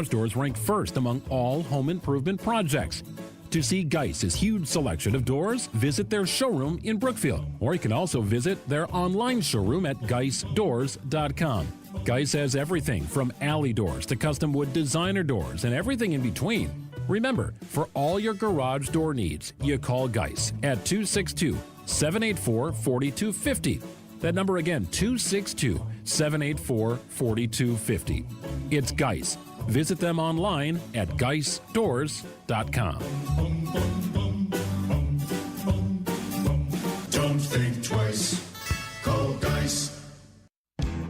Doors rank first among all home improvement projects. To see Geiss's huge selection of doors, visit their showroom in Brookfield, or you can also visit their online showroom at geissdoors.com. Geiss has everything from alley doors to custom wood designer doors and everything in between. Remember, for all your garage door needs, you call Geiss at 262-784-4250. That number again, 262-784-4250. It's Geiss. Visit them online at geissdoors.com. Don't think twice. Call Geiss.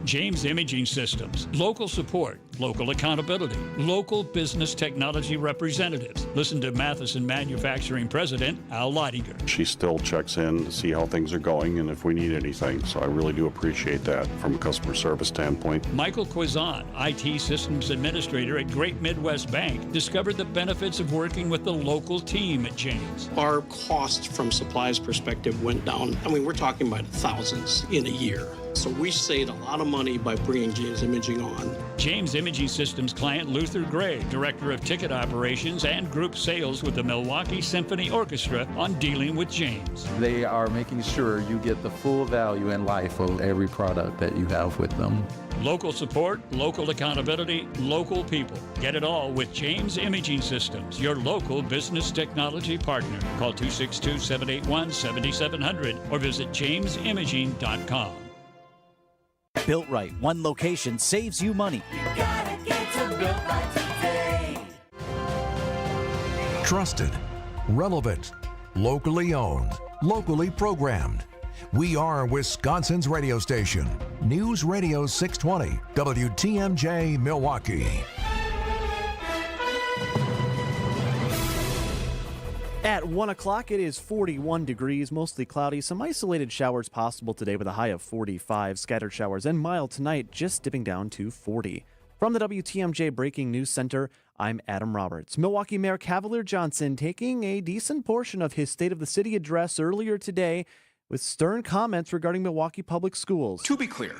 James Imaging Systems. Local support, local accountability, local business technology representatives. Listen to Matheson Manufacturing President Al Leidinger. She still checks in to see how things are going and if we need anything. So I really do appreciate that from a customer service standpoint. Michael Quizan, IT Systems Administrator at Great Midwest Bank, discovered the benefits of working with the local team at James. Our cost from supplies perspective went down. I mean, we're talking about thousands in a year. So we saved a lot of money by bringing James Imaging on. James Imaging Systems client Luther Gray, Director of Ticket Operations and Group Sales with the Milwaukee Symphony Orchestra, on dealing with James. They are making sure you get the full value and life of every product that you have with them. Local support, local accountability, local people. Get it all with James Imaging Systems, your local business technology partner. Call 262-781-7700 or visit jamesimaging.com. Built Right, one location saves you money. You gotta get to Built Right today. Trusted, relevant, locally owned, locally programmed. We are Wisconsin's radio station. News Radio 620, WTMJ Milwaukee. At 1 o'clock, it is 41 degrees, mostly cloudy. Some isolated showers possible today with a high of 45. Scattered showers and mild tonight, just dipping down to 40. From the WTMJ Breaking News Center, I'm Adam Roberts. Milwaukee Mayor Cavalier Johnson taking a decent portion of his State of the City address earlier today with stern comments regarding Milwaukee Public Schools. To be clear,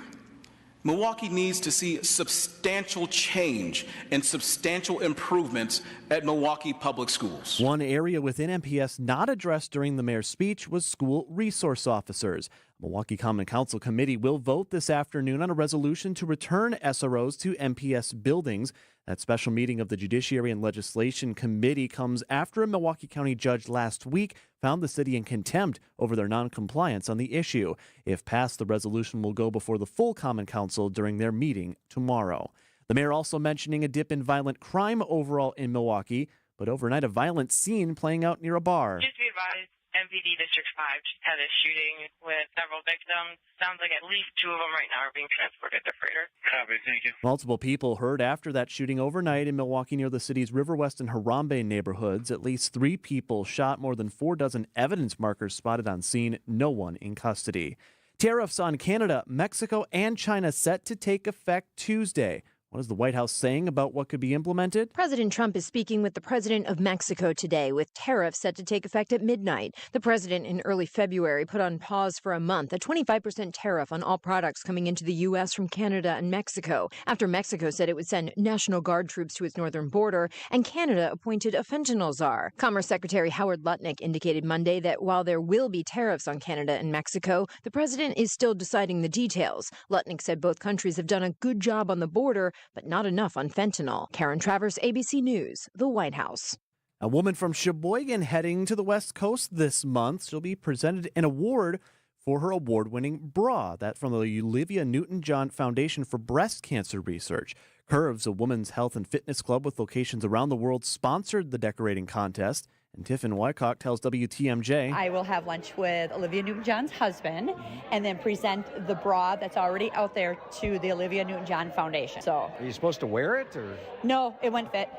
Milwaukee needs to see substantial change and substantial improvements at Milwaukee Public Schools. One area within MPS not addressed during the mayor's speech was school resource officers. Milwaukee Common Council Committee will vote this afternoon on a resolution to return SROs to MPS buildings. That special meeting of the Judiciary and Legislation Committee comes after a Milwaukee County judge last week found the city in contempt over their noncompliance on the issue. If passed, the resolution will go before the full Common Council during their meeting tomorrow. The mayor also mentioning a dip in violent crime overall in Milwaukee, but overnight a violent scene playing out near a bar. Just to be advised, MPD District 5 had a shooting with several victims. Sounds like at least 2 of them right now are being transported to Freighter. Copy, thank you. Multiple people hurt after that shooting overnight in Milwaukee near the city's River West and Harambe neighborhoods. At least 3 people shot, more than 4 dozen evidence markers spotted on scene, no one in custody. Tariffs on Canada, Mexico, and China set to take effect Tuesday. What is the White House saying about what could be implemented? President Trump is speaking with the president of Mexico today, with tariffs set to take effect at midnight. The president in early February put on pause for a month a 25% tariff on all products coming into the U.S. from Canada and Mexico, after Mexico said it would send National Guard troops to its northern border and Canada appointed a fentanyl czar. Commerce Secretary Howard Lutnick indicated Monday that while there will be tariffs on Canada and Mexico, the president is still deciding the details. Lutnick said both countries have done a good job on the border, but not enough on fentanyl. Karen Travers, ABC News, the White House. A woman from Sheboygan heading to the West Coast this month. She'll be presented an award for her award-winning bra. That from the Olivia Newton-John Foundation for Breast Cancer Research. Curves, a women's health and fitness club with locations around the world, sponsored the decorating contest. And Tiffin Wycock tells WTMJ, I will have lunch with Olivia Newton-John's husband and then present the bra that's already out there to the Olivia Newton-John Foundation. So, are you supposed to wear it, or? No, it wouldn't fit.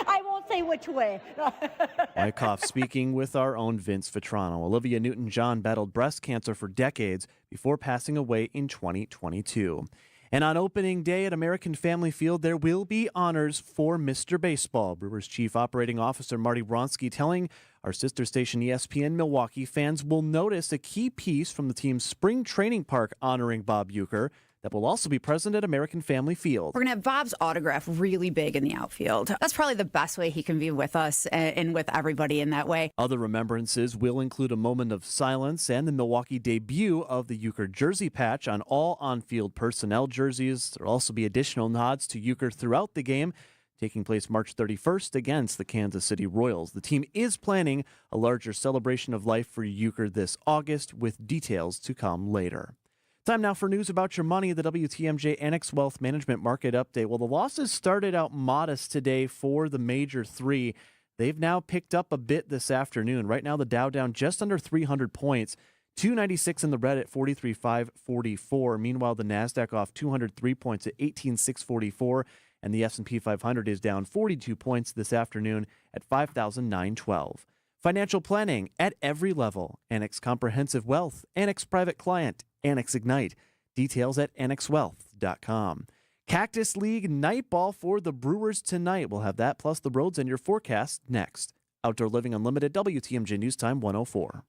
I won't say which way. Wyckoff speaking with our own Vince Vitrano. Olivia Newton-John battled breast cancer for decades before passing away in 2022. And on opening day at American Family Field, there will be honors for Mr. Baseball. Brewers Chief Operating Officer Marty Wronski telling our sister station ESPN Milwaukee fans will notice a key piece from the team's spring training park honoring Bob Uecker. that will also be present at American Family Field. We're going to have Bob's autograph really big in the outfield. That's probably the best way he can be with us and with everybody in that way. Other remembrances will include a moment of silence and the Milwaukee debut of the Euchre jersey patch on all on-field personnel jerseys. There will also be additional nods to Euchre throughout the game, taking place March 31st against the Kansas City Royals. The team is planning a larger celebration of life for Euchre this August, with details to come later. Time now for news about your money, the WTMJ Annex Wealth Management Market Update. Well, the losses started out modest today for the major three. They've now picked up a bit this afternoon. Right now, the Dow down just under 300 points, 296 in the red at 43,544. Meanwhile, the NASDAQ off 203 points at 18,644. And the S&P 500 is down 42 points this afternoon at 5,912. Financial planning at every level. Annex Comprehensive Wealth, Annex Private Client, Annex Ignite. Details at annexwealth.com. Cactus League night ball for the Brewers tonight. We'll have that plus the roads and your forecast next. Outdoor Living Unlimited, WTMJ News Time 104.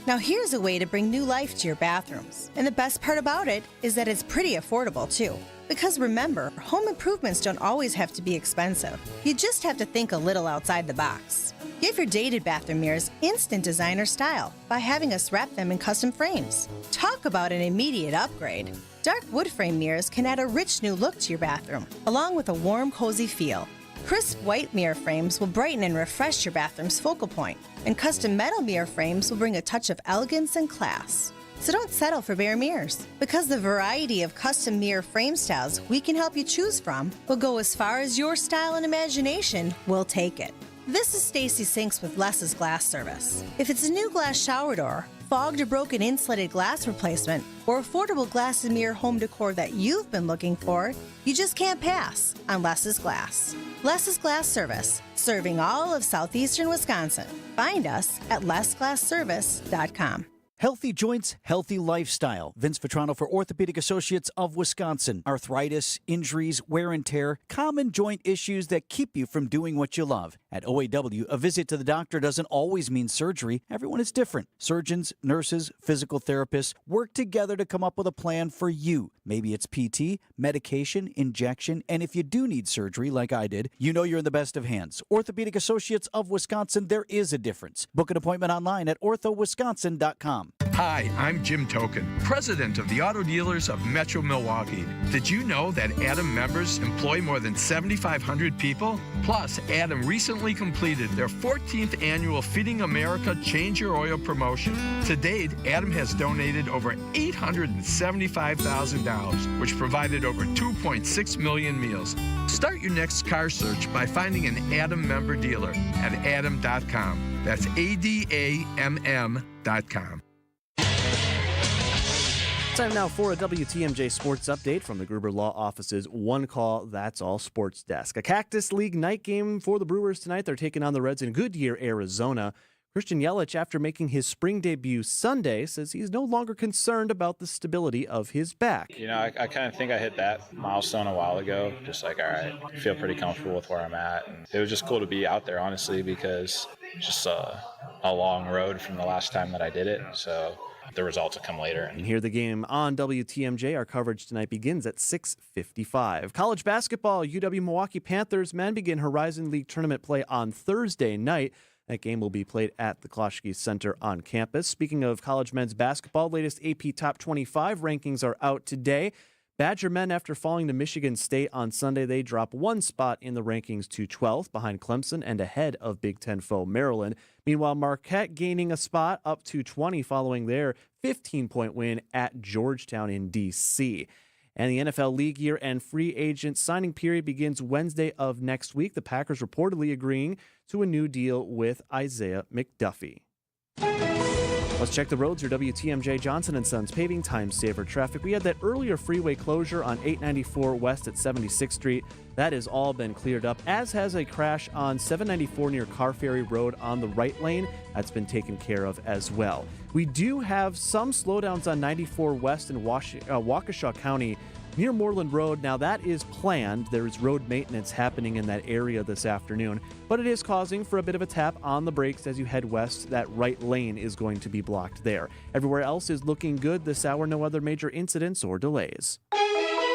Now here's a way to bring new life to your bathrooms. And the best part about it is that it's pretty affordable too. Because remember, home improvements don't always have to be expensive. You just have to think a little outside the box. Give your dated bathroom mirrors instant designer style by having us wrap them in custom frames. Talk about an immediate upgrade. Dark wood frame mirrors can add a rich new look to your bathroom, along with a warm, cozy feel. Crisp white mirror frames will brighten and refresh your bathroom's focal point, and custom metal mirror frames will bring a touch of elegance and class. So don't settle for bare mirrors, because the variety of custom mirror frame styles we can help you choose from will go as far as your style and imagination will take it. This is Stacy Sinks with Less's Glass Service. If it's a new glass shower door, fogged or broken insulated glass replacement, or affordable glass and mirror home decor that you've been looking for, you just can't pass on Less's Glass. Less's Glass Service, serving all of southeastern Wisconsin. Find us at lessglassservice.com. Healthy joints, healthy lifestyle. Vince Vetrano for Orthopedic Associates of Wisconsin. Arthritis, injuries, wear and tear, common joint issues that keep you from doing what you love. At OAW, a visit to the doctor doesn't always mean surgery. Everyone is different. Surgeons, nurses, physical therapists work together to come up with a plan for you. Maybe it's PT, medication, injection, and if you do need surgery like I did, you know you're in the best of hands. Orthopedic Associates of Wisconsin, there is a difference. Book an appointment online at orthowisconsin.com. Hi, I'm Jim Token, president of the Auto Dealers of Metro Milwaukee. Did you know that Adam members employ more than 7,500 people? Plus, Adam recently completed their 14th annual Feeding America Change Your Oil promotion. To date, Adam has donated over $875,000, which provided over 2.6 million meals. Start your next car search by finding an Adam member dealer at adam.com. That's ADAMM.com. Time now for a WTMJ Sports Update from the Gruber Law Office's One Call, That's All Sports Desk. A Cactus League night game for the Brewers tonight. They're taking on the Reds in Goodyear, Arizona. Christian Yelich, after making his spring debut Sunday, says he's no longer concerned about the stability of his back. You know, I kind of think I hit that milestone a while ago. Just like, all right, I feel pretty comfortable with where I'm at. And it was just cool to be out there, honestly, because it's just a long road from the last time that I did it. So the results will come later. And here the game on WTMJ. Our coverage tonight begins at 6:55. College basketball, UW-Milwaukee Panthers men begin Horizon League tournament play on Thursday night. That game will be played at the Kloschke Center on campus. Speaking of college men's basketball, latest AP Top 25 rankings are out today. Badger men, after falling to Michigan State on Sunday, they drop one spot in the rankings to 12th behind Clemson and ahead of Big Ten foe Maryland. Meanwhile, Marquette gaining a spot up to 20 following their 15-point win at Georgetown in D.C. And the NFL league year-end free agent signing period begins Wednesday of next week. The Packers reportedly agreeing to a new deal with Isaiah McDuffie. Let's check the roads. Your WTMJ Johnson & Sons paving time saver traffic. We had that earlier freeway closure on 894 west at 76th Street. That has all been cleared up, as has a crash on 794 near Car Ferry Road on the right lane. That's been taken care of as well. We do have some slowdowns on 94 west in Waukesha County near Moreland Road. Now, that is planned. There's road maintenance happening in that area this afternoon, but it is causing for a bit of a tap on the brakes as you head west. That right lane is going to be blocked there. Everywhere else is looking good this hour. No other major incidents or delays.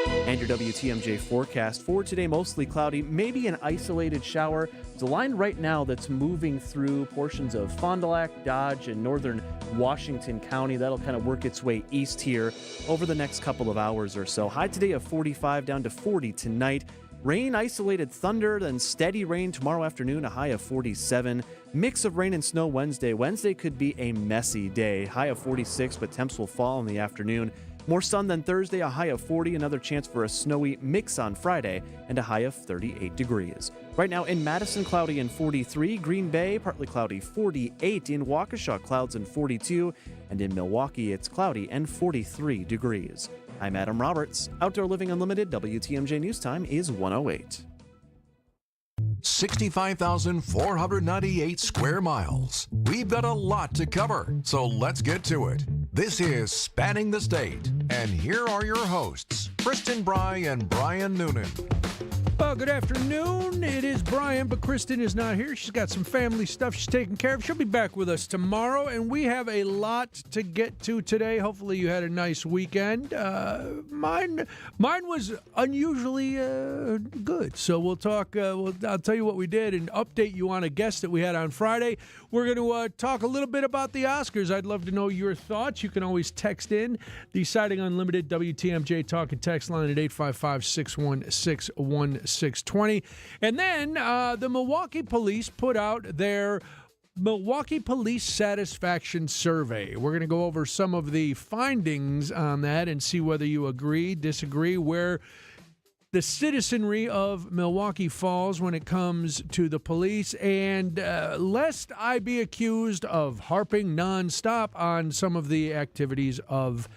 And your WTMJ forecast for today, mostly cloudy, maybe an isolated shower. There's a line right now that's moving through portions of Fond du Lac, Dodge, and northern Washington County. That'll kind of work its way east here over the next couple of hours or so. High today of 45 down to 40 tonight. Rain, isolated thunder, then steady rain tomorrow afternoon, a high of 47. Mix of rain and snow Wednesday. Wednesday could be a messy day. High of 46, but temps will fall in the afternoon. More sun than Thursday, a high of 40, another chance for a snowy mix on Friday, and a high of 38 degrees. Right now in Madison, cloudy and 43. Green Bay, partly cloudy, 48. In Waukesha, clouds and 42. And in Milwaukee, it's cloudy and 43 degrees. I'm Adam Roberts. Outdoor Living Unlimited, WTMJ News Time is 1:08. 65,498 square miles. We've got a lot to cover, so let's get to it. This is Spanning the State, and here are your hosts, Kristen Bry and Brian Noonan. Well, good afternoon. It is Brian, but Kristen is not here. She's got some family stuff she's taking care of. She'll be back with us tomorrow, and we have a lot to get to today. Hopefully you had a nice weekend. Mine was unusually good. So we'll talk. I'll tell you what we did and update you on a guest that we had on Friday. We're going to talk a little bit about the Oscars. I'd love to know your thoughts. You can always text in the Siding Unlimited WTMJ talk and text line at 855-616-1620. And then the Milwaukee Police put out their Milwaukee Police Satisfaction Survey. We're going to go over some of the findings on that and see whether you agree, disagree, where the citizenry of Milwaukee falls when it comes to the police. And lest I be accused of harping nonstop on some of the activities of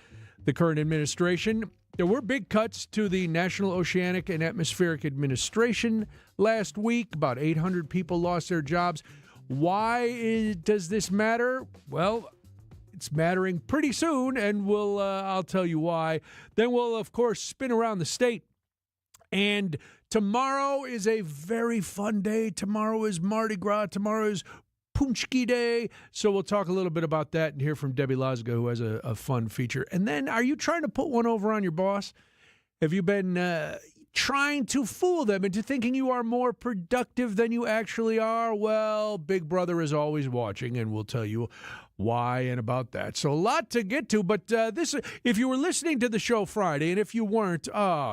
the current administration, there were big cuts to the National Oceanic and Atmospheric Administration last week. About 800 people lost their jobs. Why does this matter? Well, it's mattering pretty soon, and I'll tell you why. Then we'll, of course, spin around the state. And tomorrow is a very fun day. Tomorrow is Mardi Gras. Tomorrow is Punchki Day. So we'll talk a little bit about that and hear from Debbie Lazaga, who has a fun feature. And then, are you trying to put one over on your boss? Have you been trying to fool them into thinking you are more productive than you actually are? Well, Big Brother is always watching, and we'll tell you why and about that. So a lot to get to, but if you were listening to the show Friday, and if you weren't,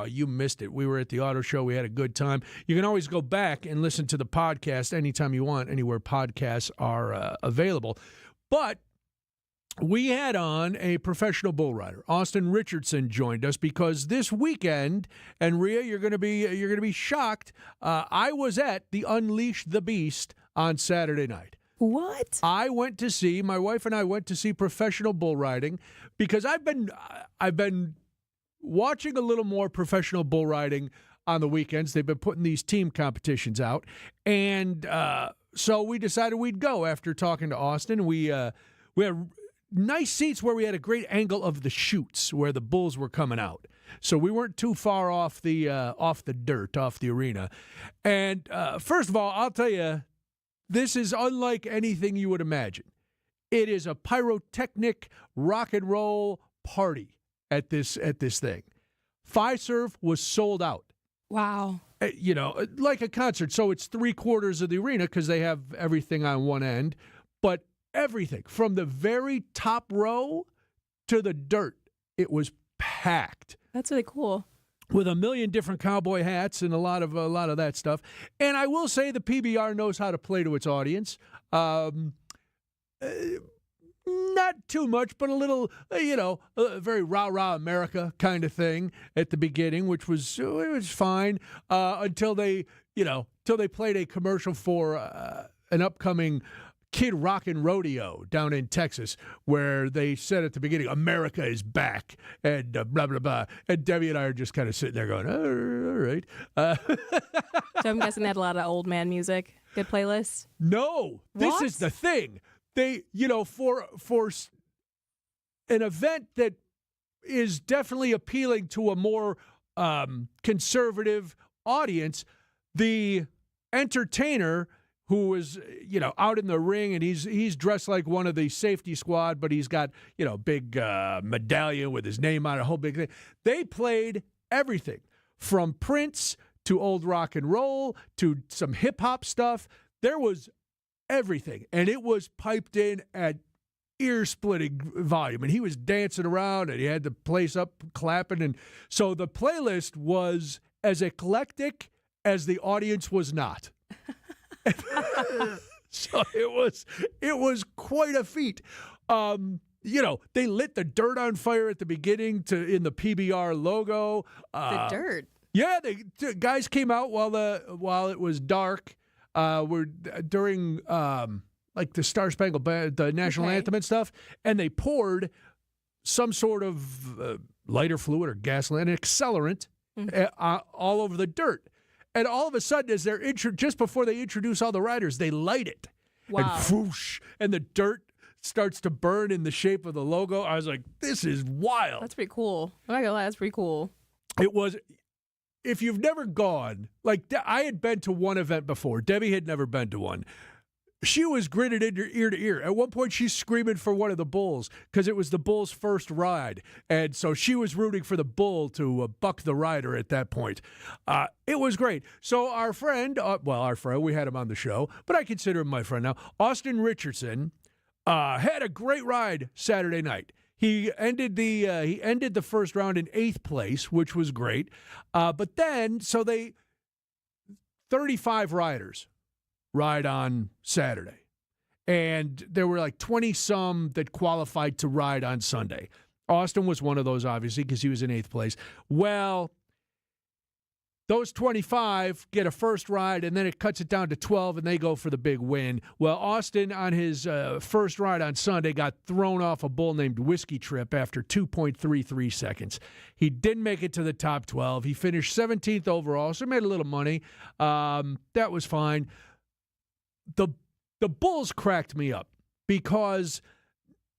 you missed it. We were at the auto show. We had a good time. You can always go back and listen to the podcast anytime you want, anywhere podcasts are available. But we had on a professional bull rider. Austin Richardson joined us because this weekend, and Rhea, you're going to be shocked. I was at the Unleash the Beast on Saturday night. What? My wife and I went to see professional bull riding because I've been watching a little more professional bull riding on the weekends. They've been putting these team competitions out, and so we decided we'd go after talking to Austin. We had nice seats where we had a great angle of the chutes where the bulls were coming out. So we weren't too far off the dirt, off the arena. And first of all, I'll tell you, this is unlike anything you would imagine. It is a pyrotechnic rock and roll party at this thing. Fiserv was sold out. Wow. Like a concert. So it's 3/4 of the arena because they have everything on one end. But everything from the very top row to the dirt, it was packed. That's really cool. With a million different cowboy hats and a lot of that stuff. And I will say the PBR knows how to play to its audience. Not too much, but a little, a very rah-rah America kind of thing at the beginning, which was fine until they played a commercial for an upcoming Kid Rockin' Rodeo down in Texas, where they said at the beginning, America is back, and blah, blah, blah. And Debbie and I are just kind of sitting there going, all right. So I'm guessing they had a lot of old man music. Good playlist? No. This is the thing. They, for an event that is definitely appealing to a more conservative audience. The entertainer who was, out in the ring, and he's dressed like one of the safety squad, but he's got, big medallion with his name on it, a whole big thing. They played everything from Prince to old rock and roll to some hip hop stuff. There was everything, and it was piped in at ear-splitting volume, and he was dancing around, and he had the place up clapping, and so the playlist was as eclectic as the audience was not. So it was quite a feat. They lit the dirt on fire at the beginning in the PBR logo. The dirt. Yeah, the guys came out while it was dark. We're during like the Star Spangled Banner, the national anthem and stuff, and they poured some sort of lighter fluid or gasoline, an accelerant, all over the dirt. And all of a sudden, as they're just before they introduce all the riders, they light it. Wow. And whoosh, and the dirt starts to burn in the shape of the logo. I was like, this is wild. That's pretty cool. I'm not gonna lie, that's pretty cool. It was. If you've never gone, like I had been to one event before. Debbie had never been to one. She was gritted in ear to ear. At one point, she's screaming for one of the bulls because it was the bull's first ride. And so she was rooting for the bull to buck the rider at that point. It was great. So our friend, we had him on the show, but I consider him my friend now, Austin Richardson, had a great ride Saturday night. He ended the first round in 8th place, which was great. But then, 35 riders ride on Saturday. And there were like 20-some that qualified to ride on Sunday. Austin was one of those, obviously, because he was in 8th place. Well, those 25 get a first ride, and then it cuts it down to 12, and they go for the big win. Well, Austin, on his first ride on Sunday, got thrown off a bull named Whiskey Trip after 2.33 seconds. He didn't make it to the top 12. He finished 17th overall, so he made a little money. That was fine. The bulls cracked me up because,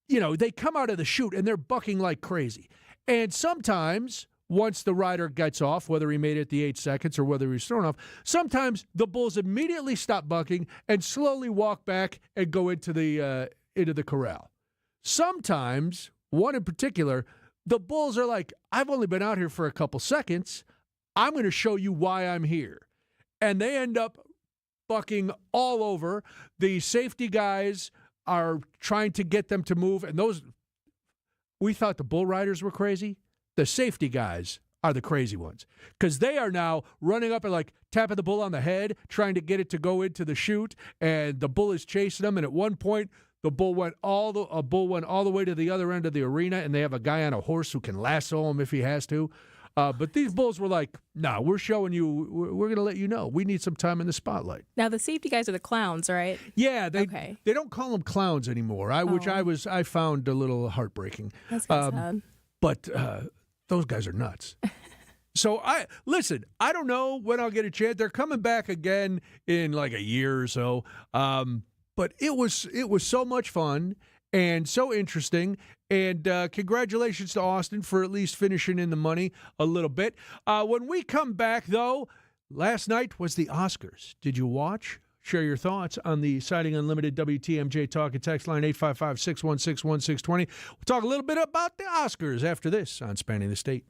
they come out of the chute, and they're bucking like crazy. And sometimes, once the rider gets off, whether he made it the 8 seconds or whether he was thrown off, sometimes the bulls immediately stop bucking and slowly walk back and go into the corral. Sometimes, one in particular, the bulls are like, I've only been out here for a couple seconds. I'm going to show you why I'm here. And they end up bucking all over. The safety guys are trying to get them to move, and we thought the bull riders were crazy. The safety guys are the crazy ones because they are now running up and like tapping the bull on the head, trying to get it to go into the chute, and the bull is chasing them. And at one point, the bull went all the way to the other end of the arena, and they have a guy on a horse who can lasso him if he has to. But these bulls were like, "Nah, we're showing you. We're going to let you know. We need some time in the spotlight." Now the safety guys are the clowns, right? Yeah, they don't call them clowns anymore. Which I found a little heartbreaking. That's kind of sad. But those guys are nuts. So I don't know when I'll get a chance. They're coming back again in like a year or so. But it was so much fun and so interesting. And congratulations to Austin for at least finishing in the money a little bit. When we come back, though, last night was the Oscars. Did you watch? Share your thoughts on the Siding Unlimited WTMJ Talk and Text line 855-616-1620. We'll talk a little bit about the Oscars after this on Spanning the State.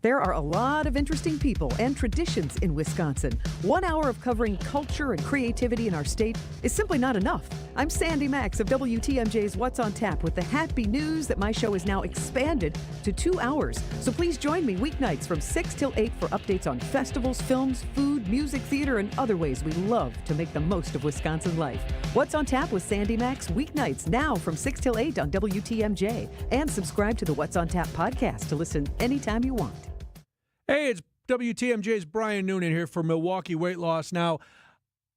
There are a lot of interesting people and traditions in Wisconsin. 1 hour of covering culture and creativity in our state is simply not enough. I'm Sandy Max of WTMJ's What's on Tap with the happy news that my show is now expanded to 2 hours. So please join me weeknights from 6 till 8 for updates on festivals, films, food, music, theater, and other ways we love to make the most of Wisconsin life. What's on Tap with Sandy Max weeknights now from 6 till 8 on WTMJ. And subscribe to the What's on Tap podcast to listen anytime you want. Hey, it's WTMJ's Brian Noonan here for Milwaukee Weight Loss. Now,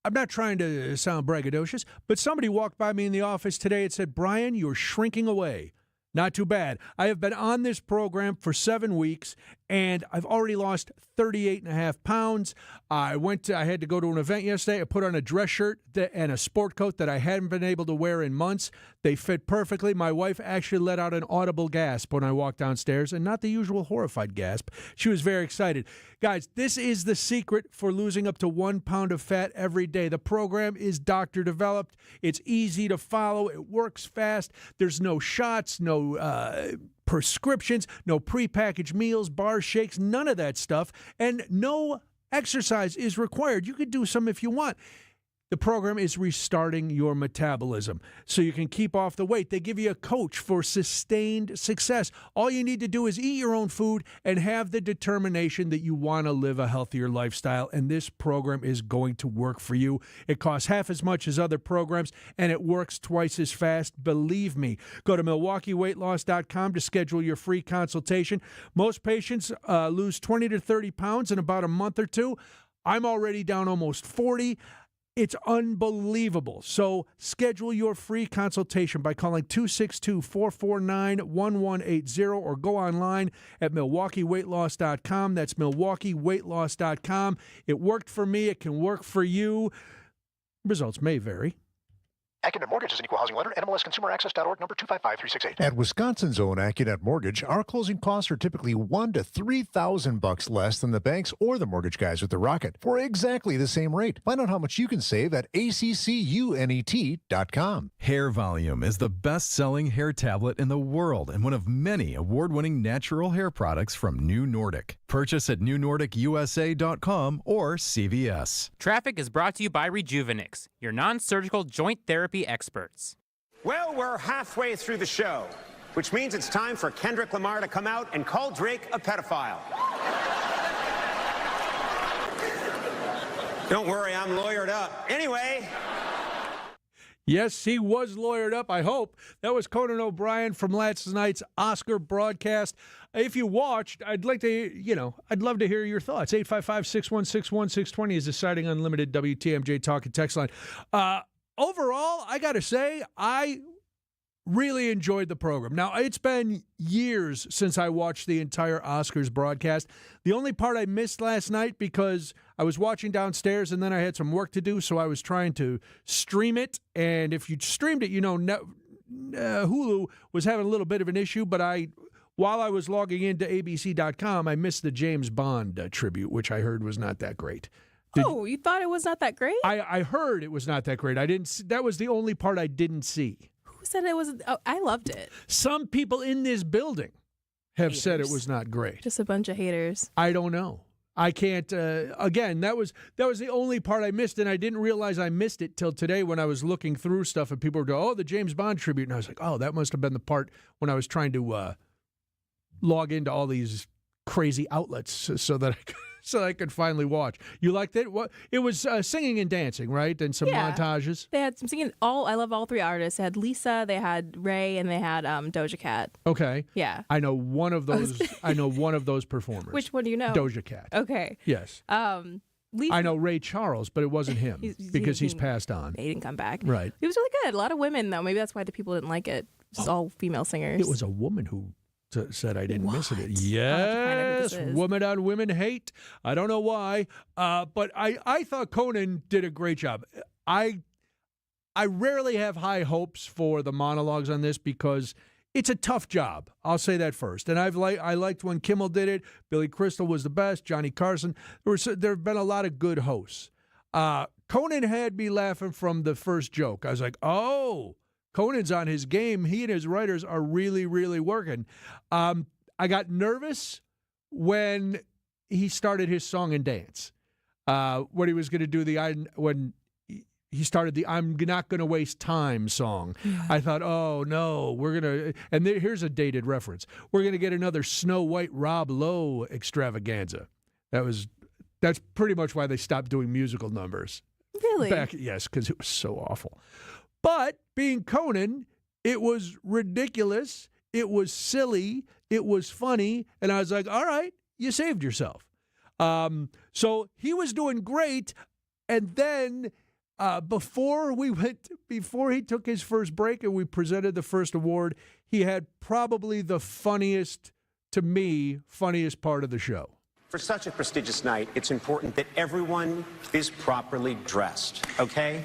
I'm not trying to sound braggadocious, but somebody walked by me in the office today and said, Brian, you're shrinking away. Not too bad. I have been on this program for 7 weeks, and I've already lost 38.5 pounds. I had to go to an event yesterday. I put on a dress shirt and a sport coat that I hadn't been able to wear in months. They fit perfectly. My wife actually let out an audible gasp when I walked downstairs, and not the usual horrified gasp. She was very excited. Guys, this is the secret for losing up to 1 pound of fat every day. The program is doctor developed. It's easy to follow. It works fast. There's no shots, no prescriptions, no prepackaged meals, bars, shakes, none of that stuff, and no exercise is required. You could do some if you want. The program is restarting your metabolism so you can keep off the weight. They give you a coach for sustained success. All you need to do is eat your own food and have the determination that you want to live a healthier lifestyle, and this program is going to work for you. It costs half as much as other programs, and it works twice as fast. Believe me. Go to MilwaukeeWeightLoss.com to schedule your free consultation. Most patients lose 20 to 30 pounds in about a month or two. I'm already down almost 40. It's unbelievable. So schedule your free consultation by calling 262-449-1180 or go online at MilwaukeeWeightLoss.com. That's MilwaukeeWeightLoss.com. It worked for me. It can work for you. Results may vary. AccuNet Mortgage is an equal housing lender. NMLSConsumerAccess.org, number 255368. At Wisconsin's own AccuNet Mortgage, our closing costs are typically $1,000 to $3,000 less than the banks or the mortgage guys with the Rocket for exactly the same rate. Find out how much you can save at ACCUNET.com. Hair Volume is the best-selling hair tablet in the world and one of many award-winning natural hair products from New Nordic. Purchase at newnordicusa.com or CVS. Traffic is brought to you by Rejuvenix, your non-surgical joint therapy experts. Well, we're halfway through the show, which means it's time for Kendrick Lamar to come out and call Drake a pedophile. Don't worry, I'm lawyered up. Anyway. Yes, he was lawyered up, I hope. That was Conan O'Brien from last night's Oscar broadcast. If you watched, I'd love to hear your thoughts. 855-616-1620 is the Citing Unlimited WTMJ Talk and Text line. Overall, I got to say, I really enjoyed the program. Now, it's been years since I watched the entire Oscars broadcast. The only part I missed last night because I was watching downstairs and then I had some work to do, so I was trying to stream it. And if you streamed it, Hulu was having a little bit of an issue, but while I was logging into ABC.com, I missed the James Bond tribute, which I heard was not that great. You thought it was not that great? I heard it was not that great. That was the only part I didn't see. Who said it was? Oh, I loved it. Some people in this building have said it was not great. Just a bunch of haters. I don't know. I can't. Again, that was the only part I missed, and I didn't realize I missed it till today when I was looking through stuff, and people were going, "Oh, the James Bond tribute," and I was like, "Oh, that must have been the part when I was trying to log into all these crazy outlets so that I could finally watch." You liked it? What? It was singing and dancing, right? And some montages. They had some singing. I love all three artists. They had Lisa, they had Ray, and they had Doja Cat. Okay. Yeah. I know one of those. I know one of those performers. Which one do you know? Doja Cat. Okay. Yes. Lisa, I know Ray Charles, but it wasn't him because he's passed on. He didn't come back. Right. It was really good. A lot of women though. Maybe that's why the people didn't like it. Just all female singers. It was a woman who said I didn't miss it. Yes, woman on women hate. I don't know why, but I thought Conan did a great job. I rarely have high hopes for the monologues on this because it's a tough job. I'll say that first. And I liked when Kimmel did it. Billy Crystal was the best. Johnny Carson. There have been a lot of good hosts. Conan had me laughing from the first joke. I was like, oh, Conan's on his game. He and his writers are really, really working. I got nervous when he started his song and dance. When he was going to do when he started the "I'm not going to waste time" song. Yeah. I thought, oh no, we're gonna. And here's a dated reference. We're gonna get another Snow White Rob Lowe extravaganza. That's pretty much why they stopped doing musical numbers. Really? Yes, because it was so awful. But being Conan, it was ridiculous, it was silly, it was funny, and I was like, all right, you saved yourself. So he was doing great, and then before he took his first break and we presented the first award, he had probably the funniest to me, funniest part of the show. For such a prestigious night, it's important that everyone is properly dressed, okay?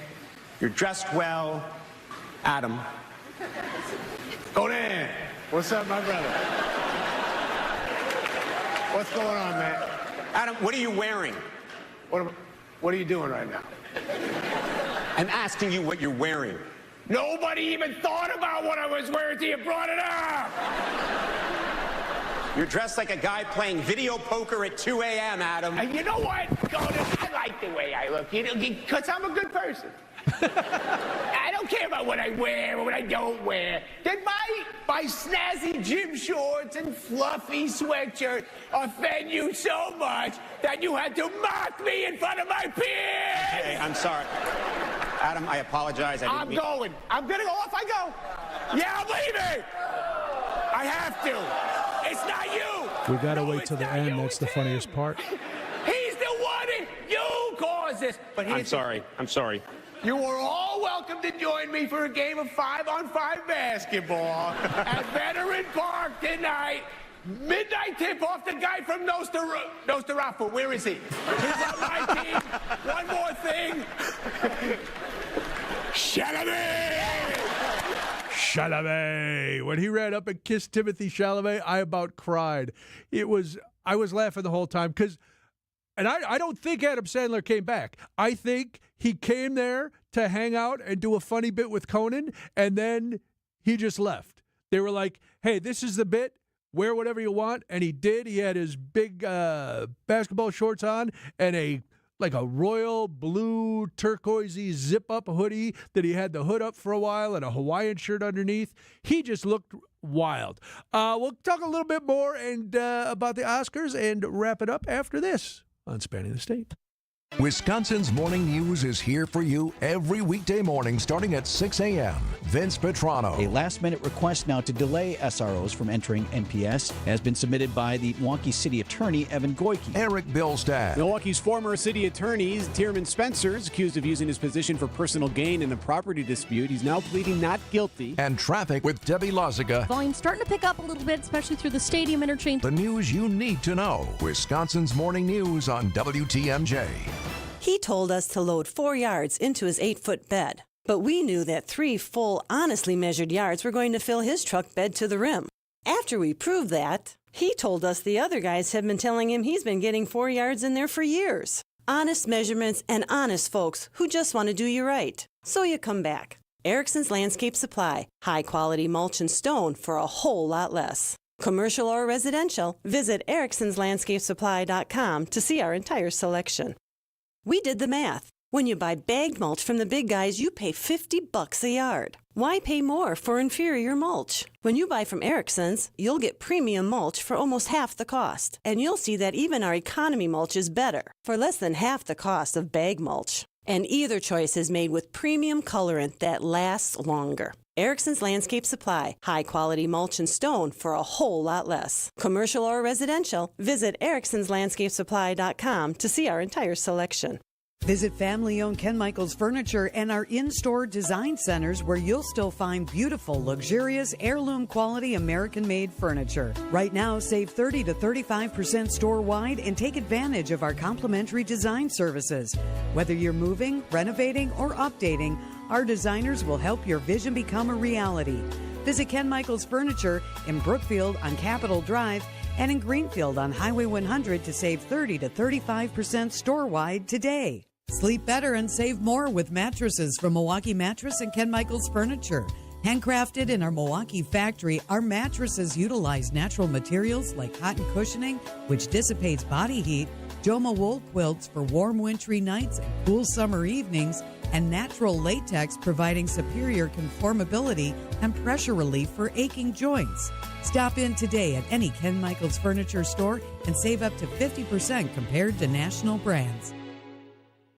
You're dressed well. Adam. Noonan, what's up, my brother? What's going on, man? Adam, what are you wearing? What are you doing right now? I'm asking you what you're wearing. Nobody even thought about what I was wearing till you brought it up! You're dressed like a guy playing video poker at 2 a.m., Adam. And you know what, Conan? I like the way I look, because I'm a good person. I don't care about what I wear or what I don't wear. Did my snazzy gym shorts and fluffy sweatshirt offend you so much that you had to mock me in front of my peers? Hey, I'm sorry. Adam, I apologize. I'm going. I'm going to go off. I go. Yeah, I'm leaving. I have to. It's not you. We got to wait till the end. That's the funniest part. He's the one. You caused this. But I'm sorry. I'm sorry. You are all welcome to join me for a game of 5-on-5 basketball at Veteran Park tonight. Midnight tip-off, the guy from Nosferatu. Where is he? He's on my team. One more thing. Chalamet! Chalamet. When he ran up and kissed Timothy Chalamet, I about cried. I was laughing the whole time because, and I don't think Adam Sandler came back. I think he came there to hang out and do a funny bit with Conan, and then he just left. They were like, hey, this is the bit. Wear whatever you want. And he did. He had his big basketball shorts on and a royal blue turquoisey zip-up hoodie that he had the hood up for a while and a Hawaiian shirt underneath. He just looked wild. We'll talk a little bit more about the Oscars and wrap it up after this on Spanning the State. Wisconsin's Morning News is here for you every weekday morning starting at 6 a.m. Vince Petrano. A last-minute request now to delay SROs from entering NPS has been submitted by the Milwaukee City Attorney, Evan Goyke. Eric Billstad. Milwaukee's former city attorney, Tierman Spencer, is accused of using his position for personal gain in a property dispute. He's now pleading not guilty. And traffic with Debbie Lozica. Volume starting to pick up a little bit, especially through the stadium interchange. The news you need to know. Wisconsin's Morning News on WTMJ. He told us to load 4 yards into his 8-foot bed, but we knew that 3 full, honestly measured yards were going to fill his truck bed to the rim. After we proved that, he told us the other guys have been telling him he's been getting 4 yards in there for years. Honest measurements and honest folks who just want to do you right. So you come back. Erickson's Landscape Supply. High-quality mulch and stone for a whole lot less. Commercial or residential, visit ericksonslandscapesupply.com to see our entire selection. We did the math. When you buy bagged mulch from the big guys, you pay $50 a yard. Why pay more for inferior mulch? When you buy from Erickson's, you'll get premium mulch for almost half the cost. And you'll see that even our economy mulch is better, for less than half the cost of bag mulch. And either choice is made with premium colorant that lasts longer. Erickson's Landscape Supply. High-quality mulch and stone for a whole lot less. Commercial or residential, visit ericksonslandscapesupply.com to see our entire selection. Visit family-owned Ken Michaels Furniture and our in-store design centers where you'll still find beautiful, luxurious, heirloom-quality American-made furniture. Right now, save 30 to 35% store-wide and take advantage of our complimentary design services. Whether you're moving, renovating, or updating, our designers will help your vision become a reality. Visit Ken Michaels Furniture in Brookfield on Capitol Drive and in Greenfield on Highway 100 to save 30 to 35% store-wide today. Sleep better and save more with mattresses from Milwaukee Mattress and Ken Michaels Furniture. Handcrafted in our Milwaukee factory, our mattresses utilize natural materials like cotton cushioning, which dissipates body heat, Joma wool quilts for warm wintry nights and cool summer evenings, and natural latex providing superior conformability and pressure relief for aching joints. Stop in today at any Ken Michaels Furniture store and save up to 50% compared to national brands.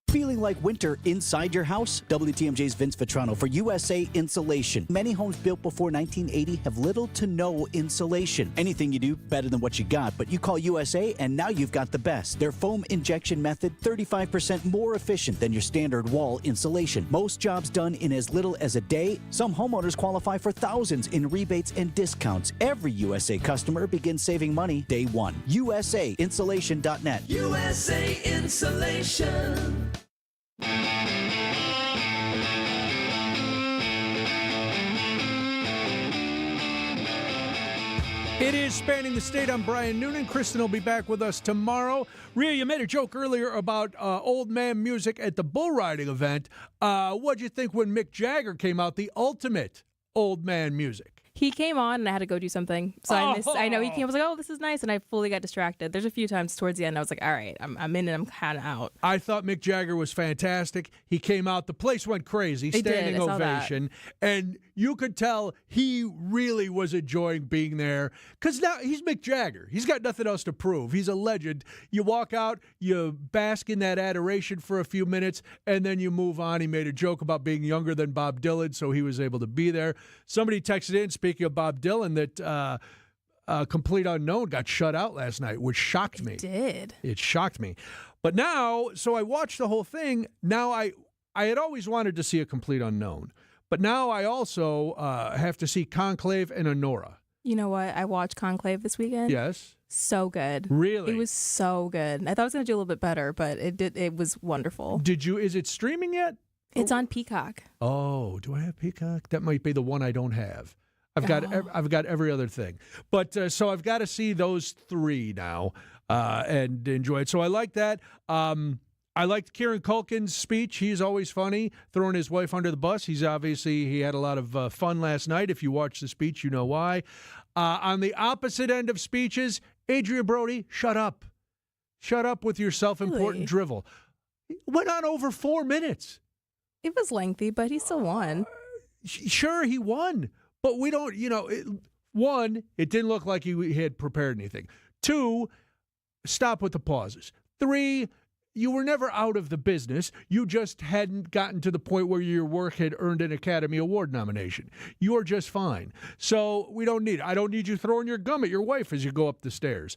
Feeling like winter inside your house? WTMJ's Vince Vitrano for USA Insulation. Many homes built before 1980 have little to no insulation. Anything you do, better than what you got, but you call USA and now you've got the best. Their foam injection method, 35% more efficient than your standard wall insulation. Most jobs done in as little as a day. Some homeowners qualify for thousands in rebates and discounts. Every USA customer begins saving money day one. USAinsulation.net. USA Insulation. It is Spanning the State. I'm Brian Noonan. Kristen will be back with us tomorrow. Rhea, you made a joke earlier about old man music at the bull riding event. What'd you think when Mick Jagger came out, the ultimate old man music? He came on and I had to go do something. So I know he came. I was like, oh, this is nice. And I fully got distracted. There's a few times towards the end I was like, all right, I'm in and I'm kind of out. I thought Mick Jagger was fantastic. He came out. The place went crazy. Standing ovation. And you could tell he really was enjoying being there. Because now he's Mick Jagger. He's got nothing else to prove. He's a legend. You walk out, you bask in that adoration for a few minutes, and then you move on. He made a joke about being younger than Bob Dylan, so he was able to be there. Somebody texted in, speaking of Bob Dylan, that Complete Unknown got shut out last night, which shocked me. It did. It shocked me. But now, so I watched the whole thing. Now I had always wanted to see a Complete Unknown. But now I also have to see Conclave and Honora. You know what? I watched Conclave this weekend. Yes. So good. Really? It was so good. I thought I was going to do a little bit better, but it was wonderful. Is it streaming yet? It's on Peacock. Oh, do I have Peacock? That might be the one I don't have. I've got every other thing. But so I've got to see those three now and enjoy it. So I like that. I liked Kieran Culkin's speech. He's always funny, throwing his wife under the bus. He had a lot of fun last night. If you watch the speech, you know why. On the opposite end of speeches, Adrian Brody, shut up. Shut up with your self-important drivel. Went on over 4 minutes. It was lengthy, but he still won. Sure, he won. But we don't, one, it didn't look like he had prepared anything. 2, stop with the pauses. 3, you were never out of the business. You just hadn't gotten to the point where your work had earned an Academy Award nomination. You're just fine. So we don't need it. I don't need you throwing your gum at your wife as you go up the stairs.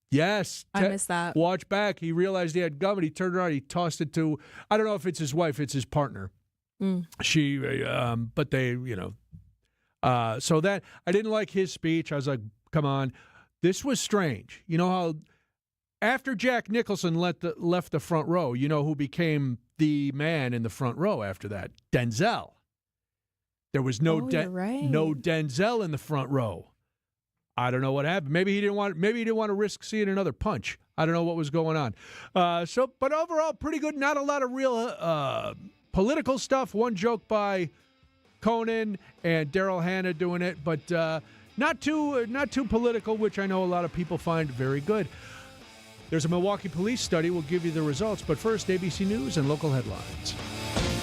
Yes. I missed that. Watch back. He realized he had gum and he turned around. He tossed it to, I don't know if it's his wife, it's his partner. She, but they, so that, I didn't like his speech. I was like, come on. This was strange. You know how after Jack Nicholson left the front row, you know who became the man in the front row after that? Denzel. There was no Denzel in the front row. I don't know what happened. Maybe he didn't want to risk seeing another punch. I don't know what was going on. But overall, pretty good. Not a lot of real political stuff. One joke by Conan and Daryl Hannah doing it, but not too political, which I know a lot of people find very good. There's a Milwaukee police study. We'll give you the results. But first, ABC News and local headlines.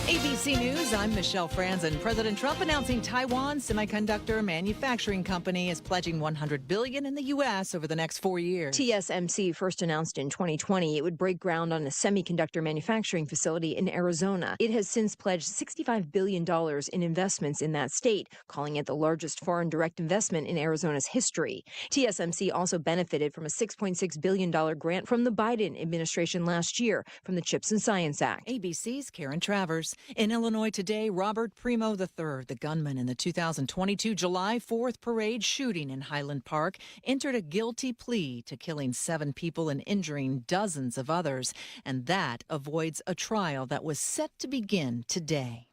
ABC News, I'm Michelle Franzen. President Trump announcing Taiwan Semiconductor Manufacturing Company is pledging $100 billion in the U.S. over the next 4 years. TSMC first announced in 2020 it would break ground on a semiconductor manufacturing facility in Arizona. It has since pledged $65 billion in investments in that state, calling it the largest foreign direct investment in Arizona's history. TSMC also benefited from a $6.6 billion grant from the Biden administration last year from the CHIPS and Science Act. ABC's Karen Travers. In Illinois today, Robert Primo III, the gunman in the 2022 July 4th parade shooting in Highland Park, entered a guilty plea to killing 7 people and injuring dozens of others. And that avoids a trial that was set to begin today.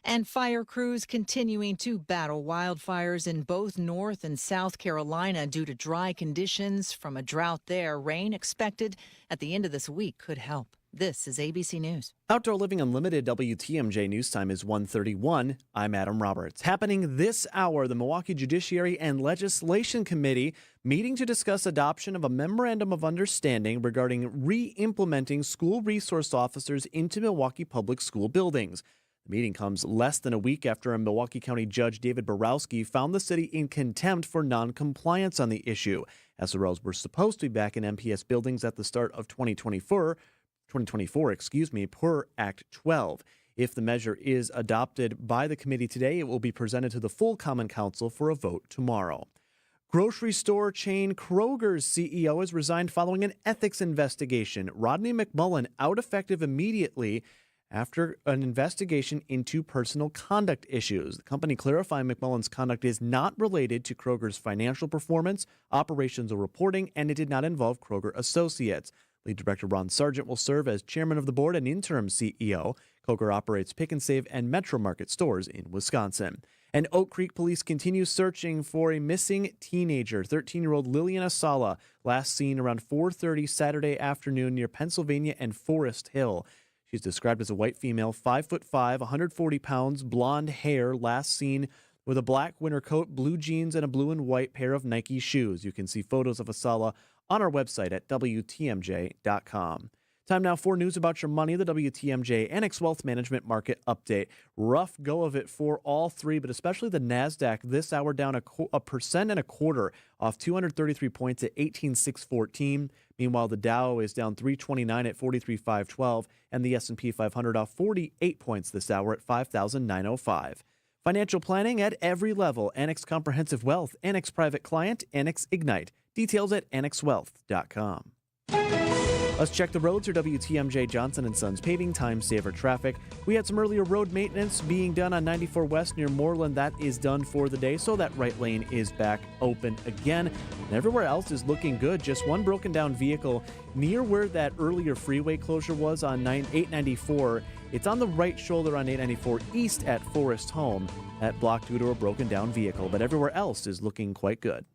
And fire crews continuing to battle wildfires in both North and South Carolina due to dry conditions from a drought there. Rain expected at the end of this week could help. This is ABC News. Outdoor Living Unlimited WTMJ News Time is 1:31. I'm Adam Roberts. Happening this hour, the Milwaukee Judiciary and Legislation Committee meeting to discuss adoption of a memorandum of understanding regarding re-implementing school resource officers into Milwaukee public school buildings. The meeting comes less than a week after a Milwaukee County Judge David Borowski found the city in contempt for noncompliance on the issue. SROs were supposed to be back in MPS buildings at the start of 2024, 2024, per Act 12. If the measure is adopted by the committee today, it will be presented to the full Common Council for a vote tomorrow. Grocery store chain Kroger's CEO has resigned following an ethics investigation. Rodney McMullen out effective immediately after an investigation into personal conduct issues. The company clarifying McMullen's conduct is not related to Kroger's financial performance, operations, or reporting, and it did not involve Kroger associates. Lead Director Ron Sargent will serve as chairman of the board and interim CEO. Kroger operates Pick and Save and Metro Market stores in Wisconsin. And Oak Creek police continue searching for a missing teenager, 13-year-old Lillian Asala, last seen around 4:30 Saturday afternoon near Pennsylvania and Forest Hill. She's described as a white female, 5'5", 140 pounds, blonde hair, last seen with a black winter coat, blue jeans, and a blue and white pair of Nike shoes. You can see photos of Asala on our website at WTMJ.com. Time now for news about your money, the WTMJ Annex Wealth Management Market Update. Rough go of it for all three, but especially the NASDAQ this hour down 1.25%, off 233 points at 18,614. Meanwhile, the Dow is down 329 at 43,512, and the S&P 500 off 48 points this hour at 5,905. Financial planning at every level. Annex Comprehensive Wealth, Annex Private Client, Annex Ignite. Details at annexwealth.com. Let's check the roads. Your WTMJ Johnson & Sons paving time saver traffic. We had some earlier road maintenance being done on 94 West near Moreland. That is done for the day, so that right lane is back open again. And everywhere else is looking good. Just one broken down vehicle near where that earlier freeway closure was on 894. It's on the right shoulder on 894 east at Forest Home. That blocked due to a broken down vehicle, but everywhere else is looking quite good.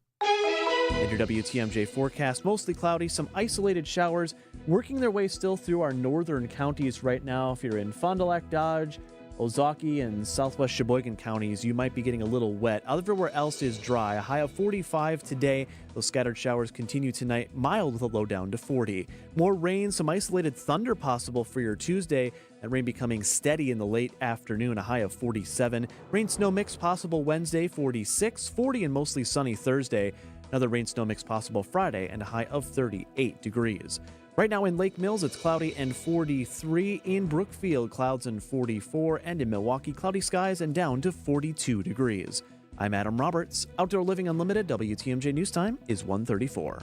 And your WTMJ forecast, mostly cloudy, some isolated showers working their way still through our northern counties right now. If you're in Fond du Lac, Dodge, Ozaukee, and southwest Sheboygan counties, you might be getting a little wet. Everywhere else is dry. A high of 45 today. Those scattered showers continue tonight, mild with a low down to 40. More rain, some isolated thunder possible for your Tuesday. That rain becoming steady in the late afternoon, a high of 47. Rain snow mix possible Wednesday, 46. 40 and mostly sunny Thursday. Another rain snow mix possible Friday and a high of 38 degrees. Right now in Lake Mills, it's cloudy and 43. In Brookfield, clouds and 44. And in Milwaukee, cloudy skies and down to 42 degrees. I'm Adam Roberts. Outdoor Living Unlimited, WTMJ News Time is 1:34.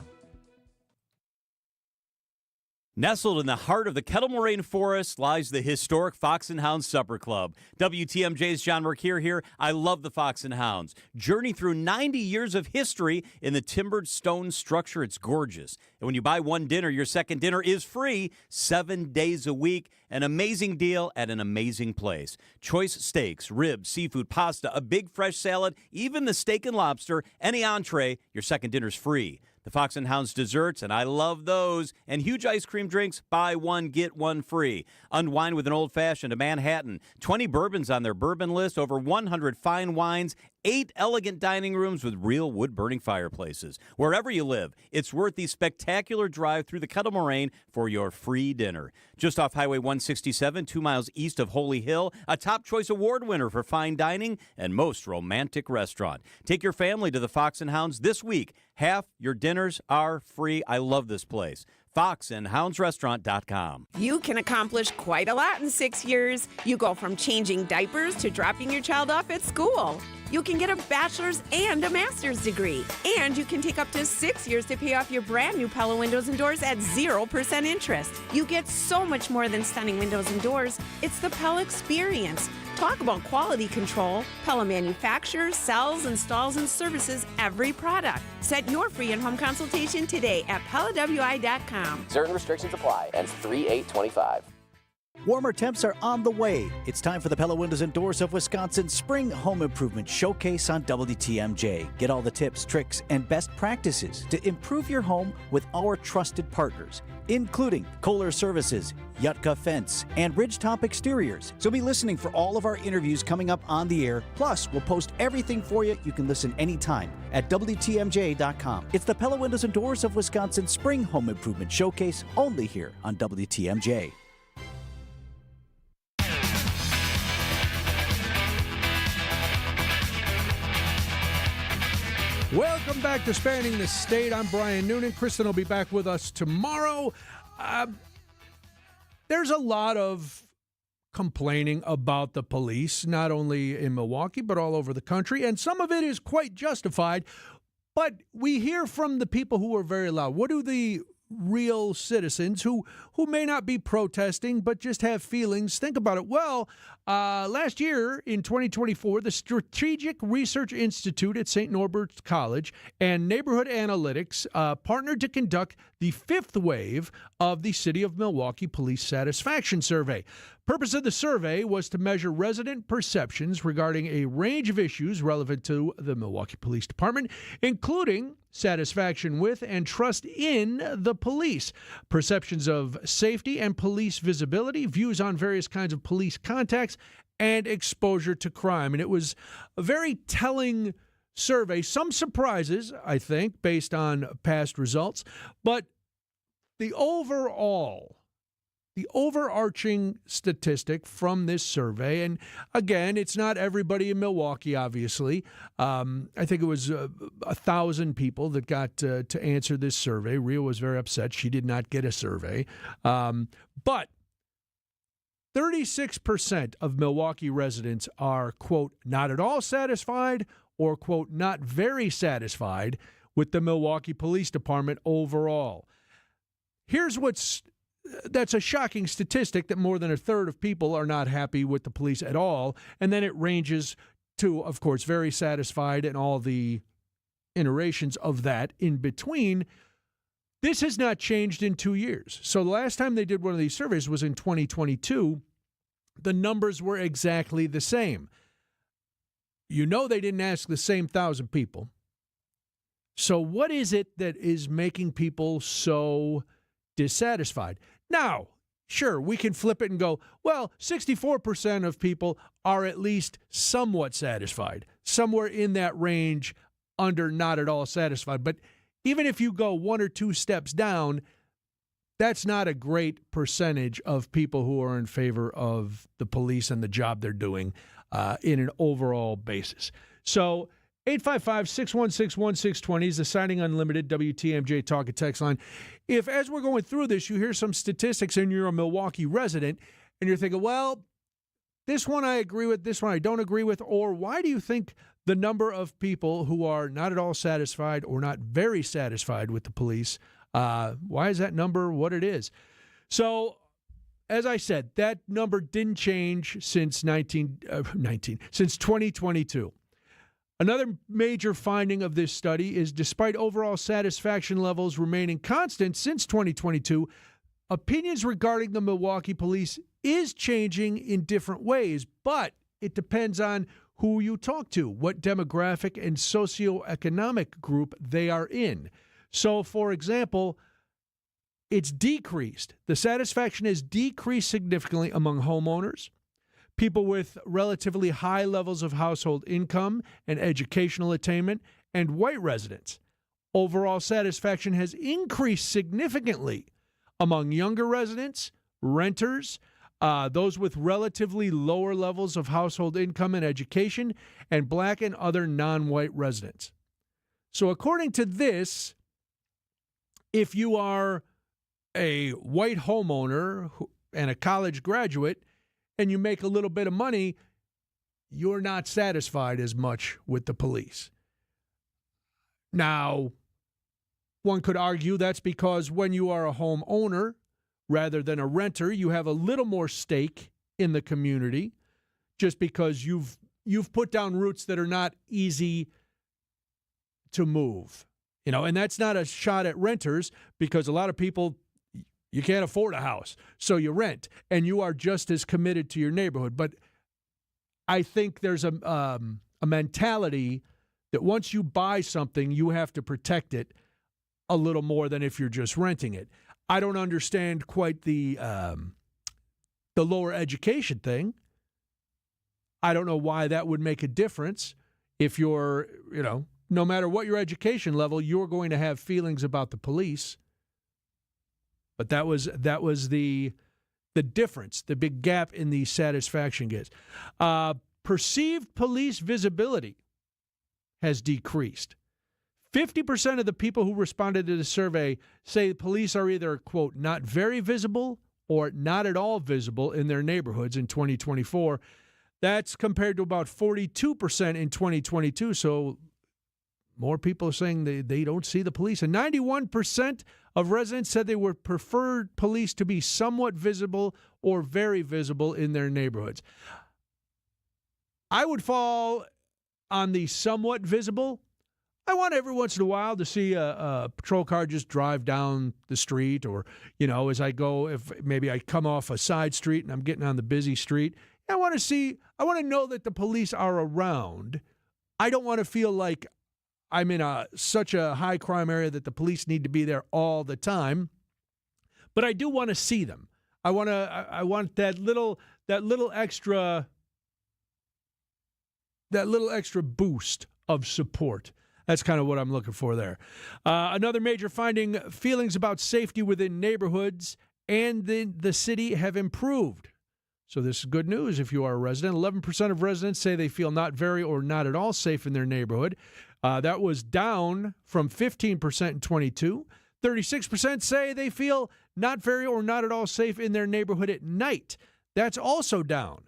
Nestled in the heart of the Kettle Moraine Forest lies the historic Fox and Hounds Supper Club. WTMJ's John Mercure here. I love the Fox and Hounds. Journey through 90 years of history in the timbered stone structure. It's gorgeous. And when you buy one dinner, your second dinner is free 7 days a week. An amazing deal at an amazing place. Choice steaks, ribs, seafood, pasta, a big fresh salad, even the steak and lobster, any entree, your second dinner's free. The Fox and Hounds desserts, and I love those, and huge ice cream drinks, buy one, get one free. Unwind with an old-fashioned, a Manhattan, 20 bourbons on their bourbon list, over 100 fine wines, 8 elegant dining rooms with real wood-burning fireplaces. Wherever you live, it's worth the spectacular drive through the Kettle Moraine for your free dinner. Just off Highway 167, 2 miles east of Holy Hill, a Top Choice Award winner for fine dining and most romantic restaurant. Take your family to the Fox and Hounds this week. Half your dinners are free. I love this place. FoxandHoundsRestaurant.com. You can accomplish quite a lot in 6 years. You go from changing diapers to dropping your child off at school. You can get a bachelor's and a master's degree. And you can take up to 6 years to pay off your brand new Pella windows and doors at 0% interest. You get so much more than stunning windows and doors. It's the Pella experience. Talk about quality control. Pella manufactures, sells, installs, and services every product. Set your free in-home consultation today at PellaWI.com. Certain restrictions apply. Ends 3/8/25. Warmer temps are on the way. It's time for the Pella Windows and Doors of Wisconsin Spring Home Improvement Showcase on WTMJ. Get all the tips, tricks, and best practices to improve your home with our trusted partners, including Kohler Services, Yutka Fence, and Ridgetop Exteriors. So be listening for all of our interviews coming up on the air. Plus, we'll post everything for you. You can listen anytime at WTMJ.com. It's the Pella Windows and Doors of Wisconsin Spring Home Improvement Showcase, only here on WTMJ. Welcome back to Spanning the State. I'm Brian Noonan. Kristen will be back with us tomorrow. there's a lot of complaining about the police, not only in Milwaukee, but all over the country. And some of it is quite justified. But we hear from the people who are very loud. What do the real citizens who may not be protesting but just have feelings think about it? Well, last year in 2024, the Strategic Research Institute at St. Norbert's College and Neighborhood Analytics partnered to conduct the fifth wave of the City of Milwaukee Police Satisfaction Survey. Purpose of the survey was to measure resident perceptions regarding a range of issues relevant to the Milwaukee Police Department, including satisfaction with and trust in the police, perceptions of safety and police visibility, views on various kinds of police contacts, and exposure to crime. And it was a very telling survey. Some surprises, I think, based on past results, but the overarching statistic from this survey, and again, it's not everybody in Milwaukee, obviously. I think it was 1,000 people that got to answer this survey. Rhea was very upset. She did not get a survey. But 36% of Milwaukee residents are, quote, not at all satisfied or, quote, not very satisfied with the Milwaukee Police Department overall. That's a shocking statistic that more than a third of people are not happy with the police at all. And then it ranges to, of course, very satisfied and all the iterations of that in between. This has not changed in 2 years. So the last time they did one of these surveys was in 2022. The numbers were exactly the same. You know they didn't ask the same 1,000 people. So what is it that is making people so dissatisfied? Now, sure, we can flip it and go, well, 64% of people are at least somewhat satisfied, somewhere in that range under not at all satisfied. But even if you go one or two steps down, that's not a great percentage of people who are in favor of the police and the job they're doing in an overall basis. So 855-616-1620 is the Signing Unlimited WTMJ Talk and Text line. If, as we're going through this, you hear some statistics and you're a Milwaukee resident and you're thinking, well, this one I agree with, this one I don't agree with, or why do you think the number of people who are not at all satisfied or not very satisfied with the police, why is that number what it is? So, as I said, that number didn't change since 2022. Another major finding of this study is despite overall satisfaction levels remaining constant since 2022, opinions regarding the Milwaukee police is changing in different ways, but it depends on who you talk to, what demographic and socioeconomic group they are in. So, for example, it's decreased. The satisfaction has decreased significantly among homeowners, people with relatively high levels of household income and educational attainment, and white residents. Overall satisfaction has increased significantly among younger residents, renters, those with relatively lower levels of household income and education, and black and other non-white residents. So according to this, if you are a white homeowner and a college graduate, and you make a little bit of money, you're not satisfied as much with the police. Now, one could argue that's because when you are a homeowner rather than a renter, you have a little more stake in the community just because you've put down roots that are not easy to move. You know, and that's not a shot at renters because a lot of people, you can't afford a house, so you rent, and you are just as committed to your neighborhood. But I think there's a mentality that once you buy something, you have to protect it a little more than if you're just renting it. I don't understand quite the lower education thing. I don't know why that would make a difference if you're, no matter what your education level, you're going to have feelings about the police. But that was the difference, the big gap in the satisfaction gets. Perceived police visibility has decreased. 50% of the people who responded to the survey say police are either, quote, not very visible or not at all visible in their neighborhoods in 2024. That's compared to about 42% in 2022. So more people are saying they don't see the police. And 91% of residents said they would prefer police to be somewhat visible or very visible in their neighborhoods. I would fall on the somewhat visible. I want every once in a while to see a patrol car just drive down the street, or, as I go, if maybe I come off a side street and I'm getting on the busy street. I want to know that the police are around. I don't want to feel like I'm in such a high crime area that the police need to be there all the time. But I do want to see them. I want that little extra boost of support. That's kind of what I'm looking for there. Another major finding, feelings about safety within neighborhoods and the city have improved. So this is good news if you are a resident. 11% of residents say they feel not very or not at all safe in their neighborhood. That was down from 15% in 22. 36% say they feel not very or not at all safe in their neighborhood at night. That's also down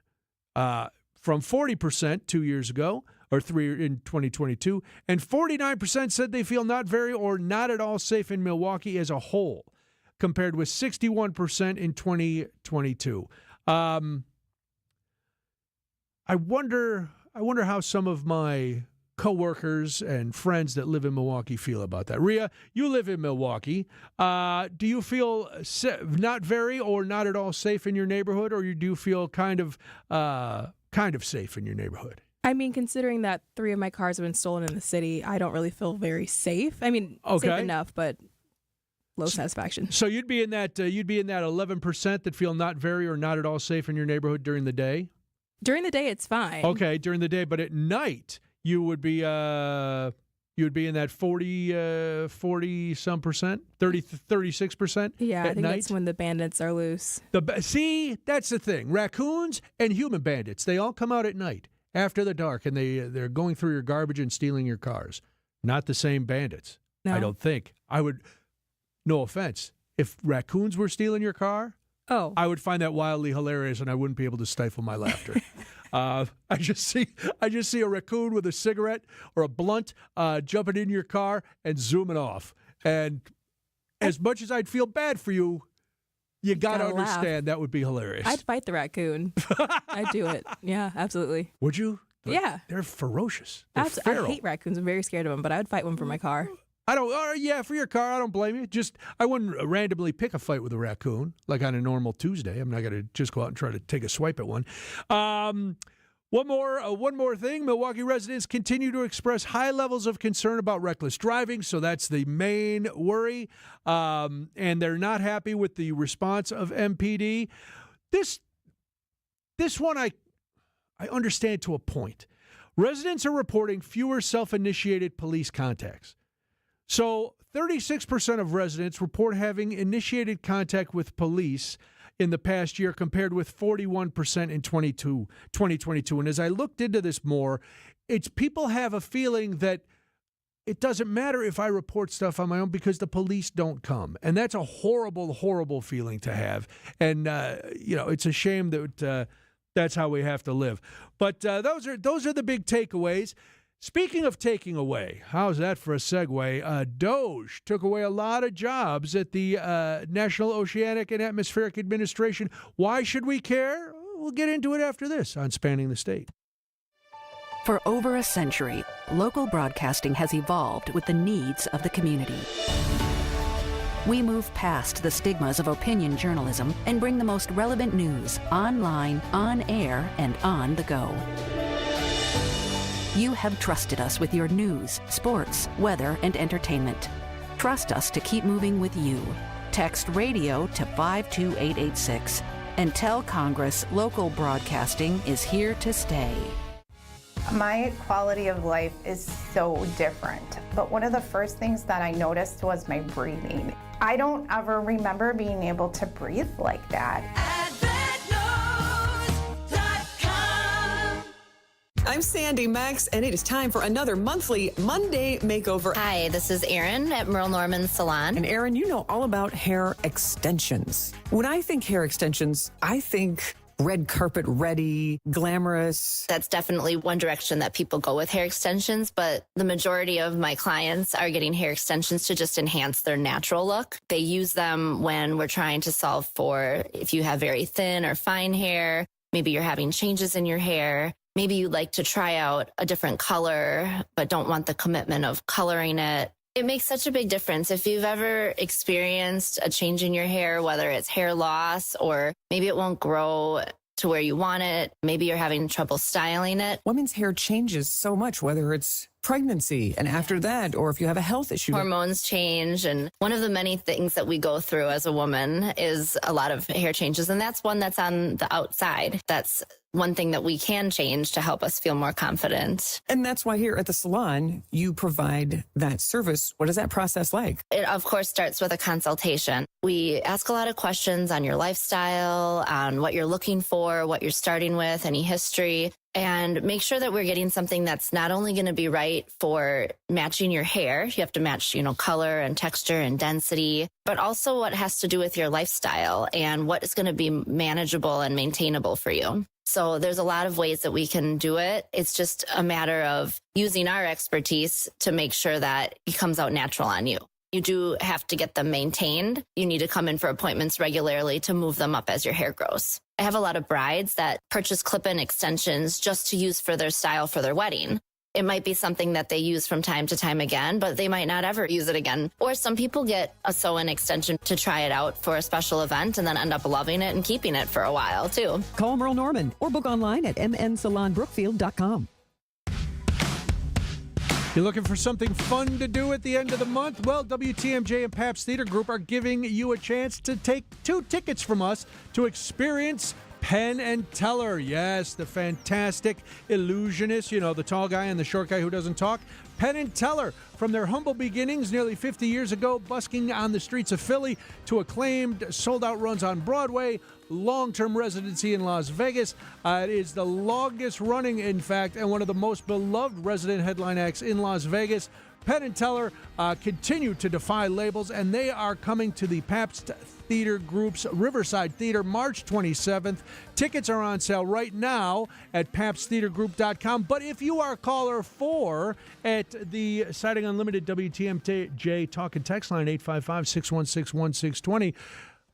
from 40% 2 years ago, or in 2022. And 49% said they feel not very or not at all safe in Milwaukee as a whole, compared with 61% in 2022. I wonder how some of my coworkers and friends that live in Milwaukee feel about that. Rhea, you live in Milwaukee. Do you feel not very or not at all safe in your neighborhood, or do you feel kind of safe in your neighborhood? I mean, considering that 3 of my cars have been stolen in the city, I don't really feel very safe. I mean, safe enough, but low satisfaction. So you'd be in that 11% that feel not very or not at all safe in your neighborhood during the day? During the day, it's fine. Okay, during the day, but at night you would be in that 40 some percent, 36%. Yeah, at I think night. that's when the bandits are loose. See, that's the thing. Raccoons and human bandits, they all come out at night after the dark, and they're going through your garbage and stealing your cars. Not the same bandits. No. I don't think. I would. No offense. If raccoons were stealing your car, I would find that wildly hilarious, and I wouldn't be able to stifle my laughter. I just see a raccoon with a cigarette or a blunt jumping in your car and zooming off. And as much as I'd feel bad for you, you got to understand that would be hilarious. I'd fight the raccoon. I'd do it. Yeah, absolutely. Would you? Yeah. They're ferocious. They're feral. I hate raccoons. I'm very scared of them, but I would fight one for my car. I don't. Yeah, for your car, I don't blame you. Just I wouldn't randomly pick a fight with a raccoon like on a normal Tuesday. I'm not going to just go out and try to take a swipe at one. One more thing. Milwaukee residents continue to express high levels of concern about reckless driving, so that's the main worry. And they're not happy with the response of MPD. This one I understand to a point. Residents are reporting fewer self-initiated police contacts. So 36% of residents report having initiated contact with police in the past year, compared with 41% in 2022. And as I looked into this more, it's people have a feeling that it doesn't matter if I report stuff on my own because the police don't come. And that's a horrible, horrible feeling to have. And, it's a shame that that's how we have to live. But those are the big takeaways. Speaking of taking away, how's that for a segue? DOGE took away a lot of jobs at the National Oceanic and Atmospheric Administration. Why should we care? We'll get into it after this on Spanning the State. For over a century, local broadcasting has evolved with the needs of the community. We move past the stigmas of opinion journalism and bring the most relevant news online, on air, and on the go. You have trusted us with your news, sports, weather, and entertainment. Trust us to keep moving with you. Text radio to 52886 and tell Congress local broadcasting is here to stay. My quality of life is so different, but one of the first things that I noticed was my breathing. I don't ever remember being able to breathe like that. I'm Sandy Max, and it is time for another monthly Monday Makeover. Hi, this is Erin at Merle Norman Salon. And Erin, you know all about hair extensions. When I think hair extensions, I think red carpet ready, glamorous. That's definitely one direction that people go with hair extensions, but the majority of my clients are getting hair extensions to just enhance their natural look. They use them when we're trying to solve for if you have very thin or fine hair, maybe you're having changes in your hair. Maybe you'd like to try out a different color, but don't want the commitment of coloring it. It makes such a big difference. If you've ever experienced a change in your hair, whether it's hair loss or maybe it won't grow to where you want it, maybe you're having trouble styling it. Women's hair changes so much, whether it's pregnancy and after that, or if you have a health issue. Hormones change. And one of the many things that we go through as a woman is a lot of hair changes. And that's one that's on the outside. That's one thing that we can change to help us feel more confident. And that's why here at the salon, you provide that service. What is that process like? It, of course, starts with a consultation. We ask a lot of questions on your lifestyle, on what you're looking for, what you're starting with, any history, and make sure that we're getting something that's not only going to be right for matching your hair. You have to match, color and texture and density, but also what has to do with your lifestyle and what is going to be manageable and maintainable for you. So there's a lot of ways that we can do it. It's just a matter of using our expertise to make sure that it comes out natural on you. You do have to get them maintained. You need to come in for appointments regularly to move them up as your hair grows. I have a lot of brides that purchase clip-in extensions just to use for their style for their wedding. It might be something that they use from time to time again, but they might not ever use it again. Or some people get a sew-in extension to try it out for a special event and then end up loving it and keeping it for a while, too. Call Merle Norman or book online at mnsalonbrookfield.com. You're looking for something fun to do at the end of the month? Well, WTMJ and Pabst Theater Group are giving you a chance to take 2 tickets from us to experience Penn and Teller. Yes, the fantastic illusionist, the tall guy and the short guy who doesn't talk. Penn and Teller, from their humble beginnings nearly 50 years ago, busking on the streets of Philly, to acclaimed sold-out runs on Broadway, long-term residency in Las Vegas. It is the longest running, in fact, and one of the most beloved resident headline acts in Las Vegas. Penn and Teller continue to defy labels, and they are coming to the Pabst Theater Group's Riverside Theater March 27th. Tickets are on sale right now at PabstTheaterGroup.com. But if you are caller 4 at the Siding Unlimited WTMJ talk and text line 855-616-1620,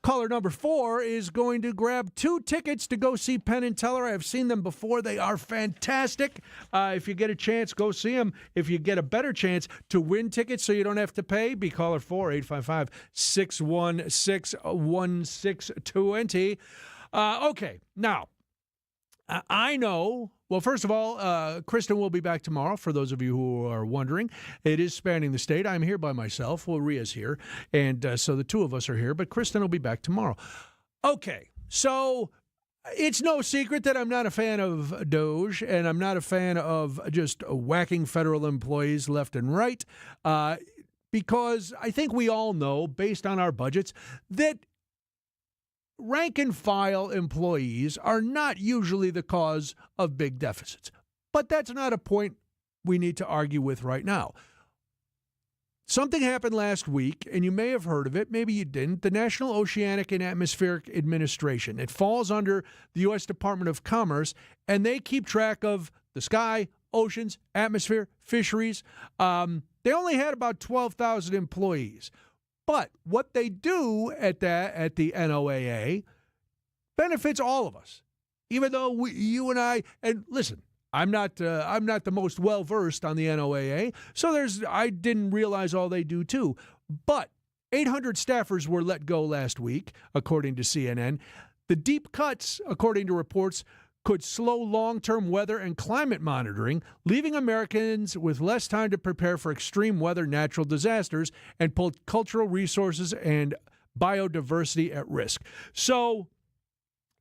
caller number 4 is going to grab 2 tickets to go see Penn and Teller. I have seen them before. They are fantastic. If you get a chance, go see them. If you get a better chance to win tickets so you don't have to pay, be caller 4, 855-616-1620. Okay, now, I know, well, first of all, Kristen will be back tomorrow, for those of you who are wondering. It is Spanning the State. I'm here by myself. Well, Ria's here, and so the 2 of us are here, but Kristen will be back tomorrow. Okay, so it's no secret that I'm not a fan of DOGE, and I'm not a fan of just whacking federal employees left and right, because I think we all know, based on our budgets, that rank-and-file employees are not usually the cause of big deficits. But that's not a point we need to argue with right now. Something happened last week, and you may have heard of it, maybe you didn't, the National Oceanic and Atmospheric Administration. It falls under the U.S. Department of Commerce, and they keep track of the sky, oceans, atmosphere, fisheries. They only had about 12,000 employees. But what they do at the NOAA benefits all of us, even though you and I, and listen, I'm not the most well versed on the NOAA, so I didn't realize all they do too. But 800 staffers were let go last week, according to CNN. The deep cuts, according to reports, could slow long-term weather and climate monitoring, leaving Americans with less time to prepare for extreme weather, natural disasters, and put cultural resources and biodiversity at risk. So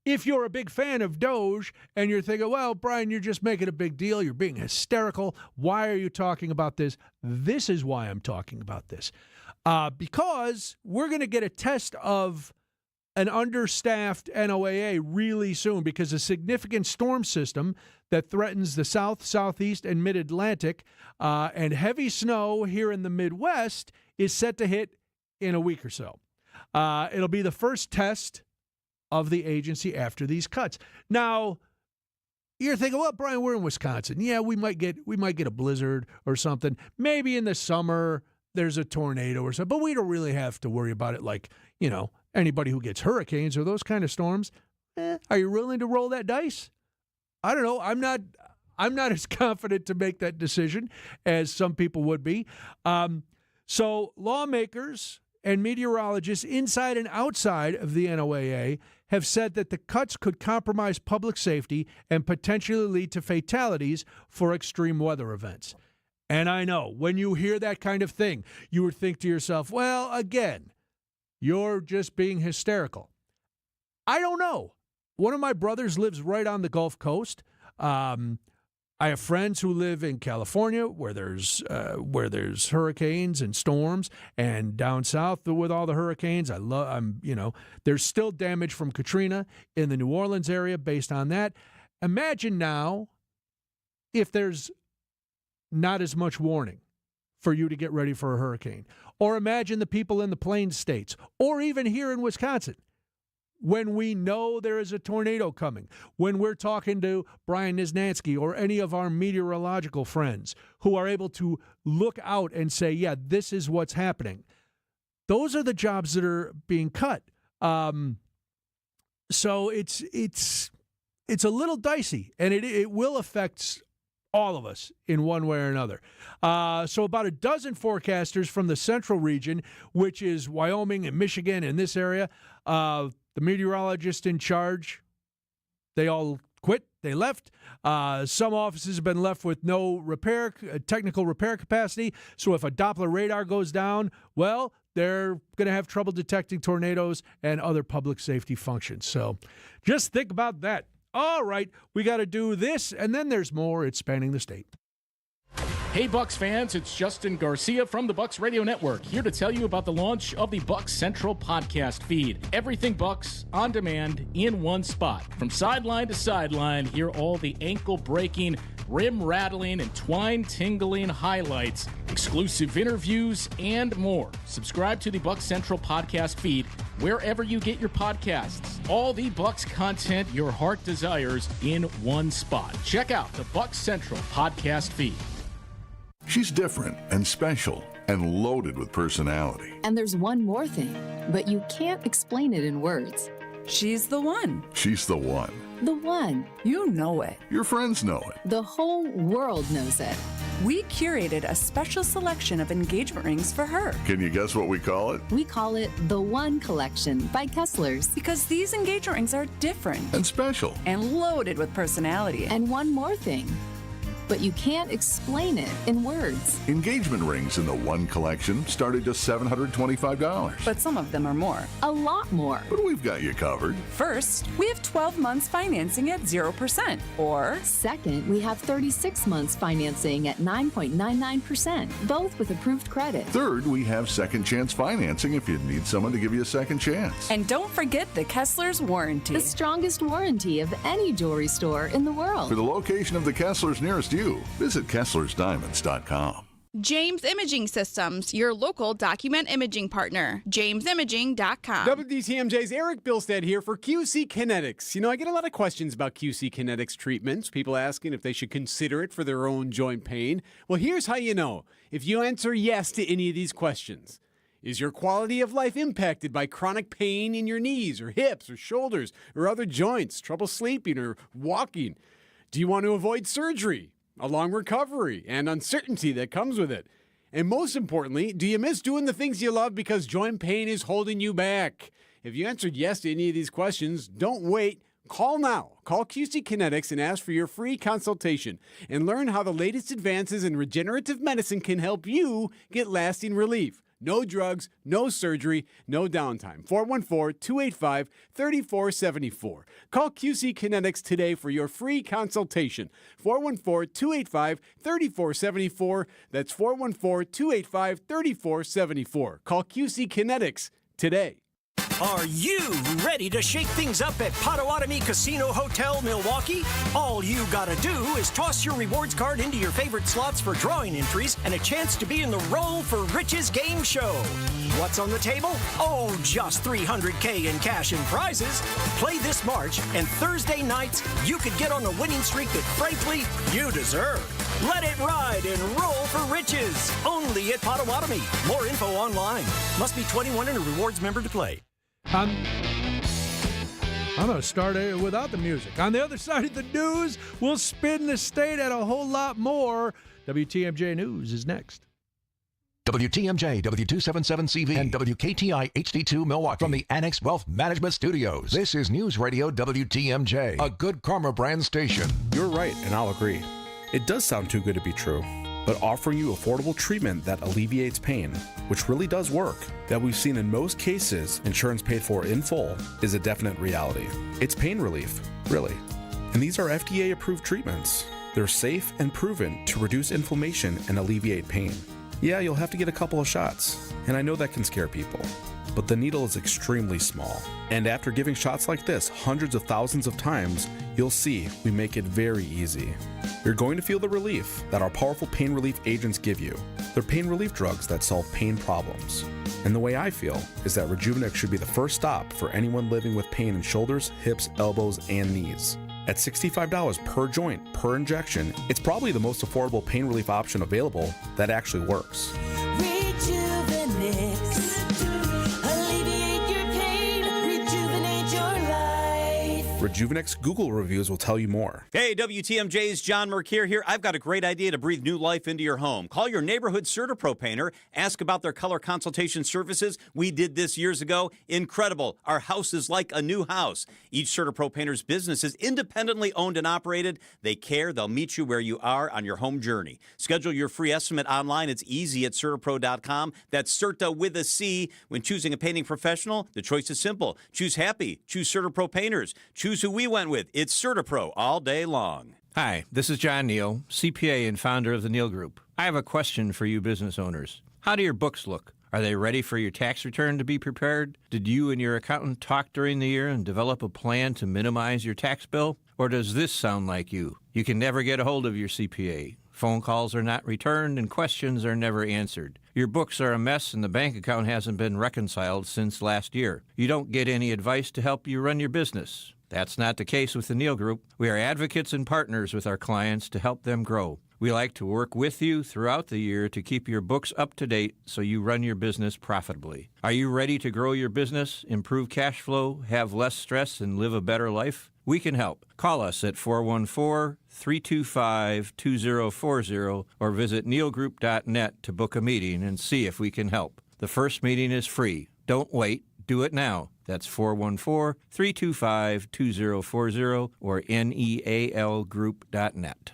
if you're a big fan of DOGE and you're thinking, well, Brian, you're just making a big deal, you're being hysterical, why are you talking about this? This is why I'm talking about this. Because we're going to get a test of an understaffed NOAA really soon because a significant storm system that threatens the south, southeast, and mid-Atlantic and heavy snow here in the Midwest is set to hit in a week or so. It'll be the first test of the agency after these cuts. Now, you're thinking, well, Brian, we're in Wisconsin. Yeah, we might get a blizzard or something. Maybe in the summer there's a tornado or something, but we don't really have to worry about it like, anybody who gets hurricanes or those kind of storms. Are you willing to roll that dice? I don't know. I'm not as confident to make that decision as some people would be. So lawmakers and meteorologists inside and outside of the NOAA have said that the cuts could compromise public safety and potentially lead to fatalities for extreme weather events. And I know, when you hear that kind of thing, you would think to yourself, well, again, you're just being hysterical. I don't know. One of my brothers lives right on the Gulf Coast. I have friends who live in California where there's hurricanes and storms, and down south with all the hurricanes. There's still damage from Katrina in the New Orleans area based on that. Imagine now if there's not as much warning for you to get ready for a hurricane. Or imagine the people in the Plains states, or even here in Wisconsin, when we know there is a tornado coming, when we're talking to Brian Niznansky or any of our meteorological friends who are able to look out and say, yeah, this is what's happening. Those are the jobs that are being cut. So it's a little dicey, and it will affect all of us in one way or another. So about a dozen forecasters from the central region, which is Wyoming and Michigan and this area, the meteorologist in charge, they all quit. They left. Some offices have been left with no technical repair capacity. So if a Doppler radar goes down, well, they're going to have trouble detecting tornadoes and other public safety functions. So just think about that. All right, we got to do this, and then there's more. It's Spanning the State. Hey Bucks fans, it's Justin Garcia from the Bucks Radio Network, here to tell you about the launch of the Bucks Central podcast feed. Everything Bucks, on demand, in one spot. From sideline to sideline, hear all the ankle-breaking, rim-rattling, and twine-tingling highlights, exclusive interviews, and more. Subscribe to the Bucks Central podcast feed wherever you get your podcasts. All the Bucks content your heart desires in one spot. Check out the Bucks Central podcast feed. She's different and special and loaded with personality. And there's one more thing, but you can't explain it in words. She's the one. She's the one. The one. You know it. Your friends know it. The whole world knows it. We curated a special selection of engagement rings for her. Can you guess what we call it? We call it the One Collection by Kessler's. Because these engagement rings are different. And special. And loaded with personality. And one more thing. But you can't explain it in words. Engagement rings in the One Collection start at just $725. But some of them are more. A lot more. But we've got you covered. First, we have 12 months financing at 0%. Or second, we have 36 months financing at 9.99%, both with approved credit. Third, we have second chance financing if you need someone to give you a second chance. And don't forget the Kessler's warranty. The strongest warranty of any jewelry store in the world. For the location of the Kesslers nearest you, visit KesslersDiamonds.com. James Imaging Systems, your local document imaging partner. JamesImaging.com. WTMJ's Eric Bilstead here for QC Kinetics. I get a lot of questions about QC Kinetics treatments, people asking if they should consider it for their own joint pain. Well, here's how you know. If you answer yes to any of these questions. Is your quality of life impacted by chronic pain in your knees or hips or shoulders or other joints, trouble sleeping or walking? Do you want to avoid surgery, a long recovery, and uncertainty that comes with it? And most importantly, do you miss doing the things you love because joint pain is holding you back? If you answered yes to any of these questions, don't wait. Call now. Call QC Kinetics and ask for your free consultation and learn how the latest advances in regenerative medicine can help you get lasting relief. No drugs, no surgery, no downtime. 414-285-3474. Call QC Kinetics today for your free consultation. 414-285-3474. That's 414-285-3474. Call QC Kinetics today. Are you ready to shake things up at Potawatomi Casino Hotel, Milwaukee? All you gotta do is toss your rewards card into your favorite slots for drawing entries and a chance to be in the Roll for Riches game show. What's on the table? Oh, just $300K in cash and prizes. Play this March, and Thursday nights, you could get on a winning streak that, frankly, you deserve. Let it ride and roll for riches. Only at Potawatomi. More info online. Must be 21 and a rewards member to play. I'm going to start without the music. On the other side of the news, we'll spin the state at a whole lot more. WTMJ News is next. WTMJ, W277CV, and WKTI HD2 Milwaukee from the Annex Wealth Management Studios. This is News Radio WTMJ, a Good Karma brand station. You're right, and I'll agree. It does sound too good to be true. But offering you affordable treatment that alleviates pain, which really does work, that we've seen in most cases insurance paid for in full, is a definite reality. It's pain relief, really. And these are FDA-approved treatments. They're safe and proven to reduce inflammation and alleviate pain. Yeah, you'll have to get a couple of shots, and I know that can scare people. But the needle is extremely small. And after giving shots like this hundreds of thousands of times, you'll see we make it very easy. You're going to feel the relief that our powerful pain relief agents give you. They're pain relief drugs that solve pain problems. And the way I feel is that Rejuvenex should be the first stop for anyone living with pain in shoulders, hips, elbows, and knees. At $65 per joint, per injection, it's probably the most affordable pain relief option available that actually works. Rejuvenex Google reviews will tell you more. Hey, WTMJ's John Mercure here. I've got a great idea to breathe new life into your home. Call your neighborhood CertaPro painter. Ask about their color consultation services. We did this years ago. Incredible. Our house is like a new house. Each CertaPro painter's business is independently owned and operated. They care. They'll meet you where you are on your home journey. Schedule your free estimate online. It's easy at CertaPro.com. That's Certa with a C. When choosing a painting professional, the choice is simple. Choose happy. Choose CertaPro painters. Choose who we went with. It's CertaPro all day long. Hi, this is John Neal, CPA and founder of the Neal Group. I have a question for you business owners. How do your books look? Are they ready for your tax return to be prepared? Did you and your accountant talk during the year and develop a plan to minimize your tax bill? Or does this sound like you? You can never get a hold of your CPA. Phone calls are not returned and questions are never answered. Your books are a mess and the bank account hasn't been reconciled since last year. You don't get any advice to help you run your business. That's not the case with the Neal Group. We are advocates and partners with our clients to help them grow. We like to work with you throughout the year to keep your books up to date so you run your business profitably. Are you ready to grow your business, improve cash flow, have less stress, and live a better life? We can help. Call us at 414-325-2040 or visit nealgroup.net to book a meeting and see if we can help. The first meeting is free. Don't wait. Do it now. That's 414-325-2040 or nealgroup.net.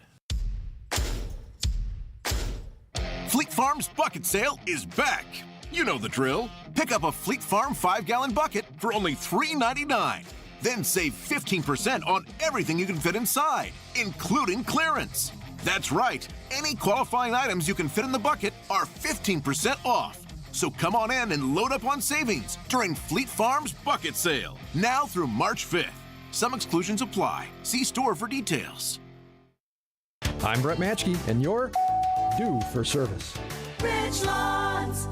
Fleet Farm's bucket sale is back. You know the drill. Pick up a Fleet Farm 5-gallon bucket for only $3.99. Then save 15% on everything you can fit inside, including clearance. That's right. Any qualifying items you can fit in the bucket are 15% off. So come on in and load up on savings during Fleet Farm's bucket sale, now through March 5th. Some exclusions apply. See store for details. I'm Brett Matschke, and you're due for service. Bridgelawns.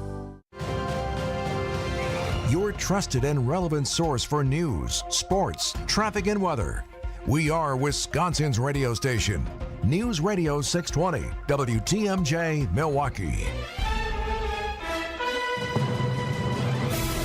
Your trusted and relevant source for news, sports, traffic, and weather. We are Wisconsin's radio station. News Radio 620, WTMJ, Milwaukee.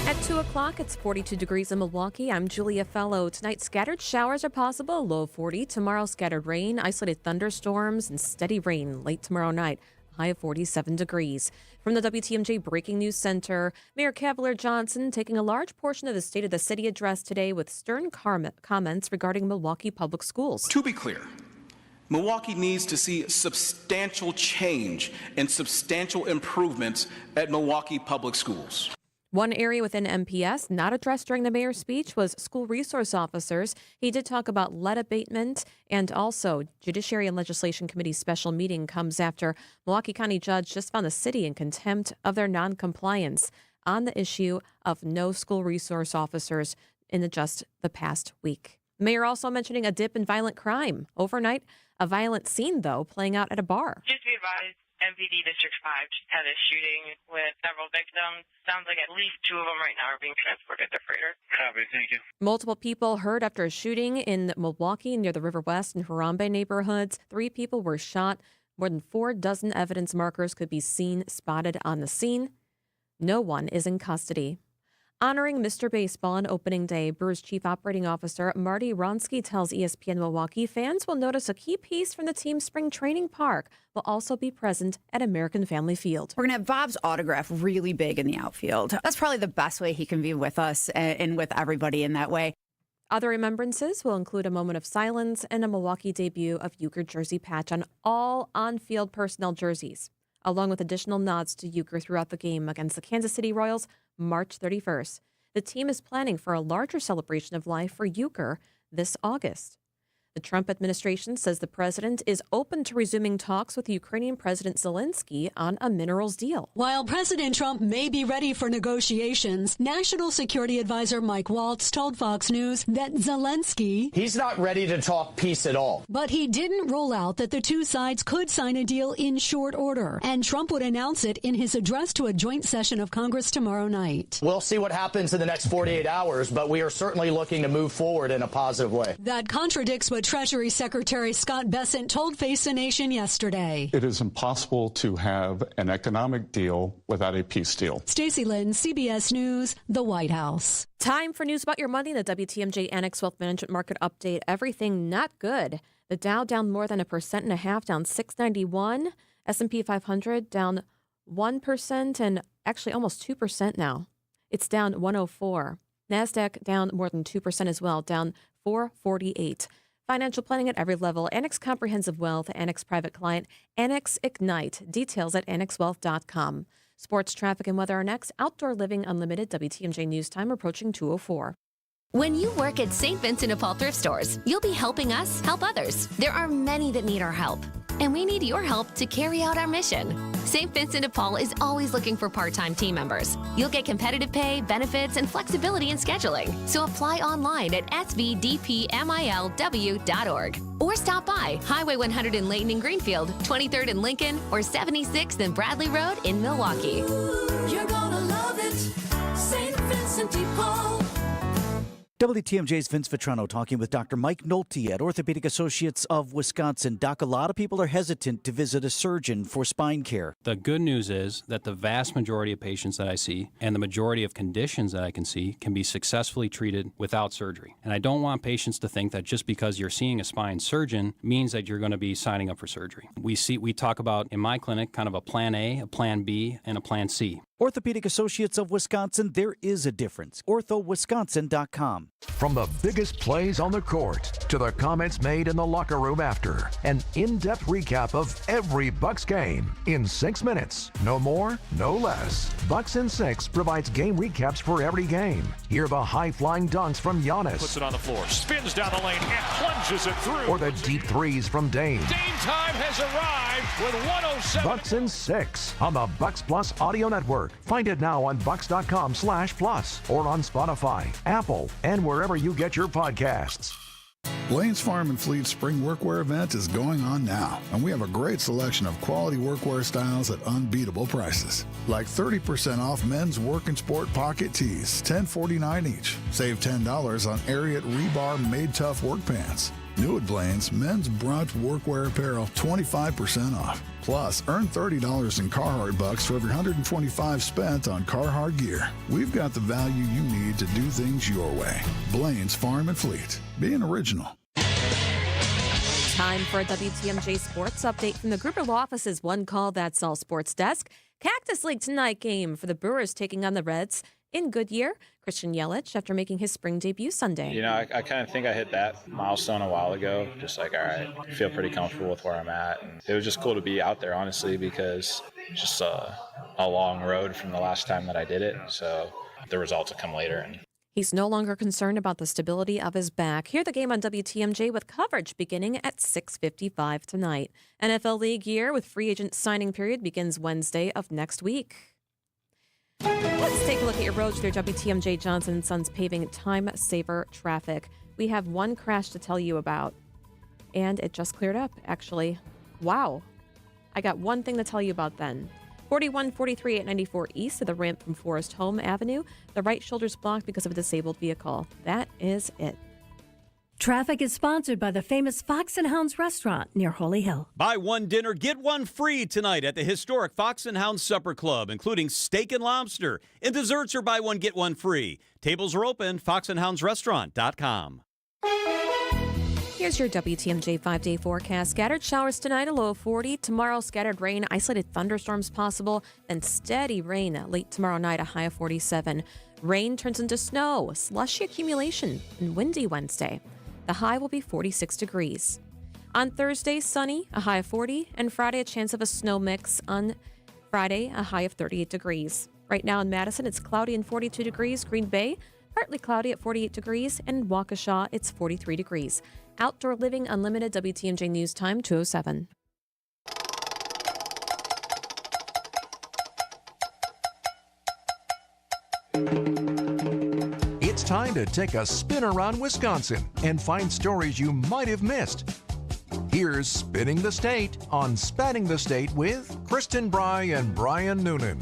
At 2 o'clock, it's 42 degrees in Milwaukee. I'm Julia Fellow. Tonight, scattered showers are possible, low 40. Tomorrow, scattered rain, isolated thunderstorms, and steady rain late tomorrow night, high of 47 degrees. From the WTMJ Breaking News Center, Mayor Cavalier Johnson taking a large portion of the State of the City address today with stern comments regarding Milwaukee Public Schools. To be clear, Milwaukee needs to see substantial change and substantial improvements at Milwaukee Public Schools. One area within MPS not addressed during the mayor's speech was school resource officers. He did talk about lead abatement, and also Judiciary and Legislation Committee's special meeting comes after Milwaukee County judge just found the city in contempt of their noncompliance. on the issue of no school resource officers in just the past week. The mayor also mentioning a dip in violent crime. Overnight, a violent scene, though, playing out at a bar. Just be advised, MPD District 5 just had a shooting with several victims. Sounds like at least 2 of them right now are being transported to Freighter. Copy, thank you. Multiple people hurt after a shooting in Milwaukee near the River West and Harambe neighborhoods. 3 people were shot. More than 4 dozen evidence markers could be spotted on the scene. No one is in custody. Honoring Mr. Baseball on opening day, Brewers Chief Operating Officer Marty Wronski tells ESPN Milwaukee fans will notice a key piece from the team's spring training park will also be present at American Family Field. We're going to have Bob's autograph really big in the outfield. That's probably the best way he can be with us and with everybody in that way. Other remembrances will include a moment of silence and a Milwaukee debut of Euchre jersey patch on all on-field personnel jerseys, along with additional nods to Euchre throughout the game against the Kansas City Royals March 31st. The team is planning for a larger celebration of life for Euchre this August. The Trump administration says the president is open to resuming talks with Ukrainian President Zelensky on a minerals deal. While President Trump may be ready for negotiations, National Security Advisor Mike Waltz told Fox News that Zelensky... He's not ready to talk peace at all. But he didn't rule out that the two sides could sign a deal in short order, and Trump would announce it in his address to a joint session of Congress tomorrow night. We'll see what happens in the next 48 hours, but we are certainly looking to move forward in a positive way. That contradicts what Treasury Secretary Scott Bessent told Face the Nation yesterday. It is impossible to have an economic deal without a peace deal. Stacey Lynn, CBS News, the White House. Time for news about your money. The WTMJ Annex Wealth Management Market Update. Everything not good. The Dow down more than 1.5%, down 691. S&P 500 down 1% and actually almost 2% now. It's down 104. NASDAQ down more than 2% as well, down 448. Financial planning at every level. Annex Comprehensive Wealth, Annex Private Client, Annex Ignite. Details at annexwealth.com. Sports, traffic, and weather are next. Outdoor Living Unlimited, WTMJ News Time approaching 2:04. When you work at St. Vincent de Paul thrift stores, you'll be helping us help others. There are many that need our help, and we need your help to carry out our mission. St. Vincent de Paul is always looking for part-time team members. You'll get competitive pay, benefits, and flexibility in scheduling. So apply online at svdpmilw.org or stop by Highway 100 in Layton and Greenfield, 23rd in Lincoln, or 76th and Bradley Road in Milwaukee. You're gonna love it, St. Vincent de Paul. WTMJ's Vince Vitrano talking with Dr. Mike Nolte at Orthopedic Associates of Wisconsin. Doc, a lot of people are hesitant to visit a surgeon for spine care. The good news is that the vast majority of patients that I see and the majority of conditions that I can see can be successfully treated without surgery. And I don't want patients to think that just because you're seeing a spine surgeon means that you're going to be signing up for surgery. We talk about, in my clinic, kind of a plan A, a plan B, and a plan C. Orthopedic Associates of Wisconsin, there is a difference. orthowisconsin.com. From the biggest plays on the court to the comments made in the locker room after, an in-depth recap of every Bucks game in 6 minutes. No more, no less. Bucks in 6 provides game recaps for every game. Hear the high-flying dunks from Giannis. Puts it on the floor, spins down the lane, and plunges it through. Or the deep threes from Dame. Dame time has arrived with 107. Bucks in 6 on the Bucks Plus Audio Network. Find it now on bucks.com/plus or on Spotify, Apple, and wherever you get your podcasts. Blaine's Farm and Fleet Spring Workwear event is going on now, and we have a great selection of quality workwear styles at unbeatable prices. Like 30% off men's work and sport pocket tees, $10.49 each. Save $10 on Ariat Rebar Made Tough work pants. New at Blaine's, men's brunch workwear apparel, 25% off. Plus, earn $30 in Carhartt bucks for every $125 spent on Carhartt gear. We've got the value you need to do things your way. Blaine's Farm and Fleet. Being original. Time for a WTMJ Sports Update from the Gruber Law Office's One Call That's All Sports Desk. Cactus League tonight game for the Brewers taking on the Reds in Goodyear. Christian Yelich, after making his spring debut Sunday. You know, I kind of think I hit that milestone a while ago. Just like, all right, I feel pretty comfortable with where I'm at. And it was just cool to be out there, honestly, because it's just a long road from the last time that I did it. So the results will come later. And he's no longer concerned about the stability of his back. Hear the game on WTMJ with coverage beginning at 6:55 tonight. NFL League year with free agent signing period begins Wednesday of next week. Let's take a look at your roads through WTMJ Johnson & Sons Paving Time Saver Traffic. We have one crash to tell you about, and it just cleared up, actually. Wow. I got one thing to tell you about then. 4143 at 94 East of the ramp from Forest Home Avenue. The right shoulder's blocked because of a disabled vehicle. That is it. Traffic is sponsored by the famous Fox and Hounds restaurant near Holy Hill. Buy one dinner, get one free tonight at the historic Fox and Hounds Supper Club, including steak and lobster. And desserts are buy one, get one free. Tables are open, foxandhoundsrestaurant.com. Here's your WTMJ 5-day forecast. Scattered showers tonight, a low of 40. Tomorrow, scattered rain, isolated thunderstorms possible. Then steady rain late tomorrow night, a high of 47. Rain turns into snow, slushy accumulation, and windy Wednesday. The high will be 46 degrees. On Thursday, sunny, a high of 40. And Friday, a chance of a snow mix. On Friday, a high of 38 degrees. Right now in Madison, it's cloudy and 42 degrees. Green Bay, partly cloudy at 48 degrees. And Waukesha, it's 43 degrees. Outdoor Living Unlimited, WTMJ News Time, 2:07. It's time to take a spin around Wisconsin and find stories you might have missed. Here's Spinning the State on Spanning the State with Kristen Bry and Brian Noonan.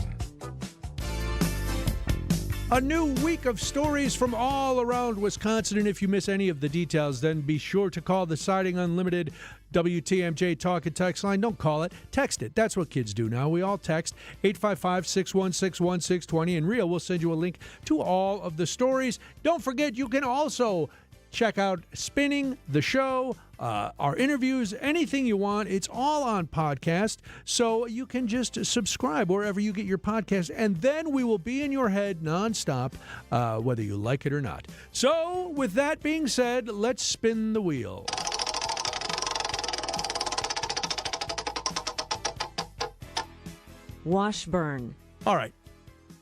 A new week of stories from all around Wisconsin, and if you miss any of the details, then be sure to call the Siding Unlimited WTMJ Talk and Text line. Don't call it, text it. That's what kids do now. We all text 855-616-1620, and Ria will send you a link to all of the stories. Don't forget, you can also check out Spinning the Show, our interviews, anything you want. It's all on podcast, so you can just subscribe wherever you get your podcast, and then we will be in your head nonstop, whether you like it or not. So, with that being said, let's spin the wheel. Washburn. All right.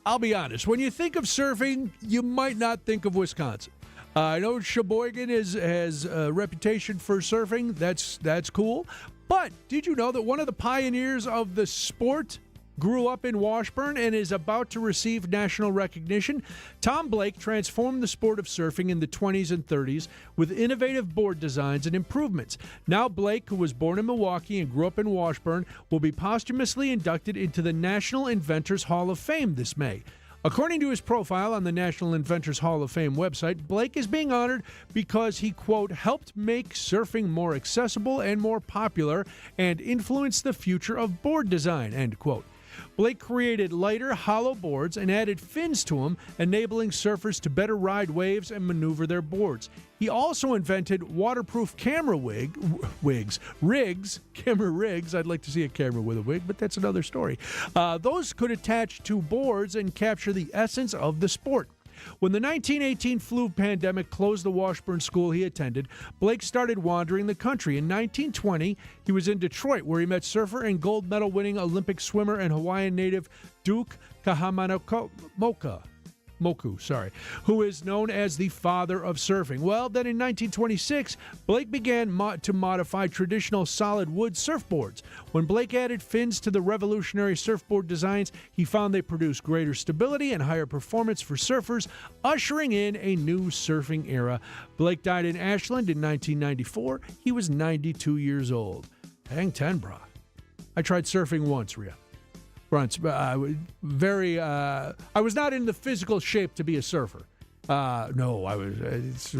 I'll be honest. When you think of surfing, you might not think of Wisconsin. I know Sheboygan has a reputation for surfing. That's cool. But did you know that one of the pioneers of the sport grew up in Washburn and is about to receive national recognition? Tom Blake transformed the sport of surfing in the 20s and 30s with innovative board designs and improvements. Now Blake, who was born in Milwaukee and grew up in Washburn, will be posthumously inducted into the National Inventors Hall of Fame this May. According to his profile on the National Inventors Hall of Fame website, Blake is being honored because he, quote, helped make surfing more accessible and more popular and influenced the future of board design, end quote. Blake created lighter, hollow boards and added fins to them, enabling surfers to better ride waves and maneuver their boards. He also invented waterproof camera rigs. I'd like to see a camera with a wig, but that's another story. Those could attach to boards and capture the essence of the sport. When the 1918 flu pandemic closed the Washburn school he attended, Blake started wandering the country. In 1920, he was in Detroit, where he met surfer and gold medal winning Olympic swimmer and Hawaiian native Duke Kahamamoku, who is known as the father of surfing. Well, then in 1926, Blake began to modify traditional solid wood surfboards. When Blake added fins to the revolutionary surfboard designs, he found they produced greater stability and higher performance for surfers, ushering in a new surfing era. Blake died in Ashland in 1994. He was 92 years old. Hang 10, brah. I tried surfing once, Rhea. I was not in the physical shape to be a surfer. No, I was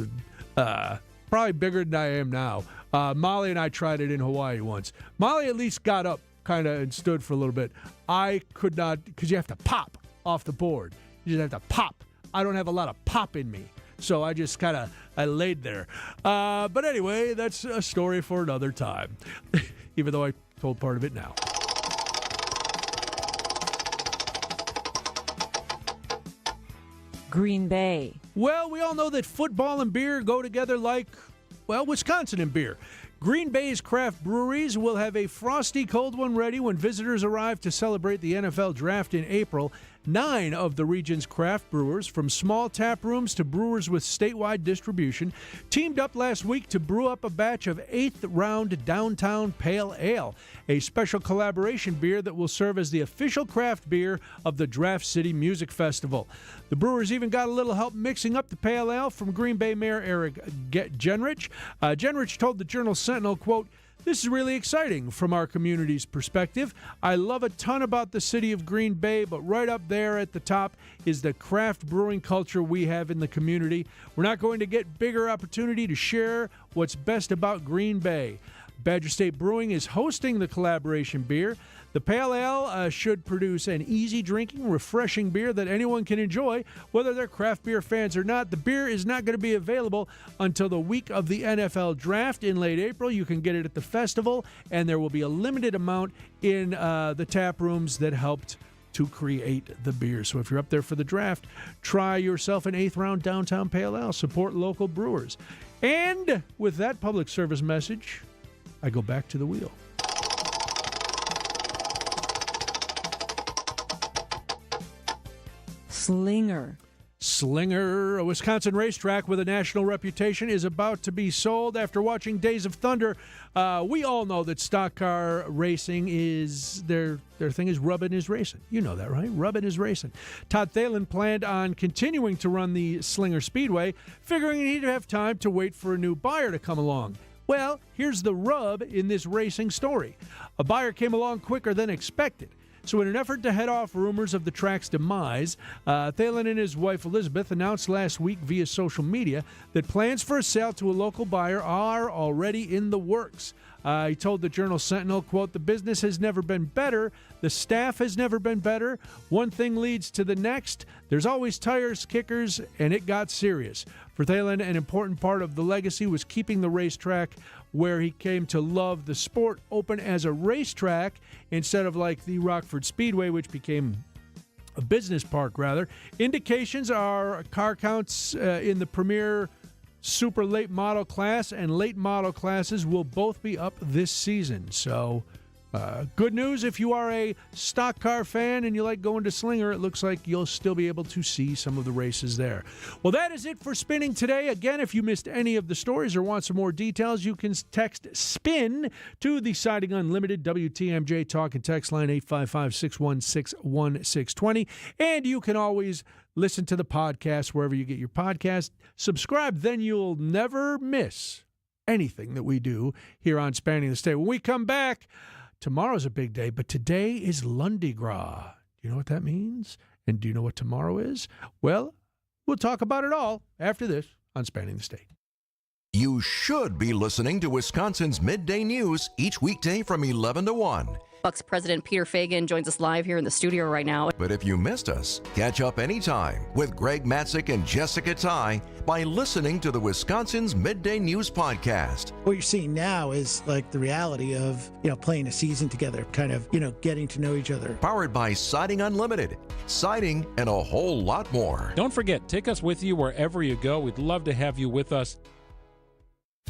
probably bigger than I am now. Molly and I tried it in Hawaii once. Molly at least got up kind of and stood for a little bit. I could not, because you have to pop off the board. You just have to pop. I don't have a lot of pop in me. So I just I laid there. But anyway, that's a story for another time, even though I told part of it now. Green Bay. Well, we all know that football and beer go together like, well, Wisconsin and beer. Green Bay's craft breweries will have a frosty cold one ready when visitors arrive to celebrate the NFL draft in April. 9 of the region's craft brewers, from small tap rooms to brewers with statewide distribution, teamed up last week to brew up a batch of 8th Round Downtown Pale Ale, a special collaboration beer that will serve as the official craft beer of the Draft City Music Festival. The brewers even got a little help mixing up the pale ale from Green Bay Mayor Eric Genrich. Genrich told the Journal-Sentinel, quote, "This is really exciting from our community's perspective. I love a ton about the city of Green Bay, but right up there at the top is the craft brewing culture we have in the community. We're not going to get bigger opportunity to share what's best about Green Bay." Badger State Brewing is hosting the collaboration beer. The Pale Ale should produce an easy-drinking, refreshing beer that anyone can enjoy, whether they're craft beer fans or not. The beer is not going to be available until the week of the NFL Draft in late April. You can get it at the festival, and there will be a limited amount in the tap rooms that helped to create the beer. So if you're up there for the draft, try yourself an 8th Round Downtown Pale Ale. Support local brewers. And with that public service message, I go back to the wheel. Slinger, a Wisconsin racetrack with a national reputation, is about to be sold. After watching Days of Thunder, we all know that stock car racing is their thing is rubbin' is racing. You know that, right? Rubbin' is racing. Todd Thalen planned on continuing to run the Slinger Speedway, figuring he'd have time to wait for a new buyer to come along. Well, here's the rub in this racing story. A buyer came along quicker than expected. So in an effort to head off rumors of the track's demise, Thalen and his wife Elizabeth announced last week via social media that plans for a sale to a local buyer are already in the works. He told the Journal-Sentinel, quote, "The business has never been better. The staff has never been better. One thing leads to the next. There's always tires, kickers, and it got serious." For Thalen, an important part of the legacy was keeping the racetrack where he came to love the sport open as a racetrack instead of like the Rockford Speedway, which became a business park, rather. Indications are car counts in the premier super late model class and late model classes will both be up this season. So good news if you are a stock car fan and you like going to Slinger. It looks like you'll still be able to see some of the races there. Well, that is it for Spinning today. Again, if you missed any of the stories or want some more details, you can text SPIN to the Siding Unlimited WTMJ talk and text line 855-616-1620. And you can always listen to the podcast wherever you get your podcast. Subscribe, then you'll never miss anything that we do here on Spanning the State. When we come back, tomorrow's a big day, but today is Lundi Gras. Do you know what that means? And do you know what tomorrow is? Well, we'll talk about it all after this on Spanning the State. You should be listening to Wisconsin's Midday News each weekday from 11 to 1. Bucks President Peter Feigin joins us live here in the studio right now. But if you missed us, catch up anytime with Greg Matzik and Jessica Ty by listening to the Wisconsin's Midday News podcast. What you're seeing now is like the reality of, playing a season together, kind of, getting to know each other. Powered by Siding Unlimited, siding, and a whole lot more. Don't forget, take us with you wherever you go. We'd love to have you with us.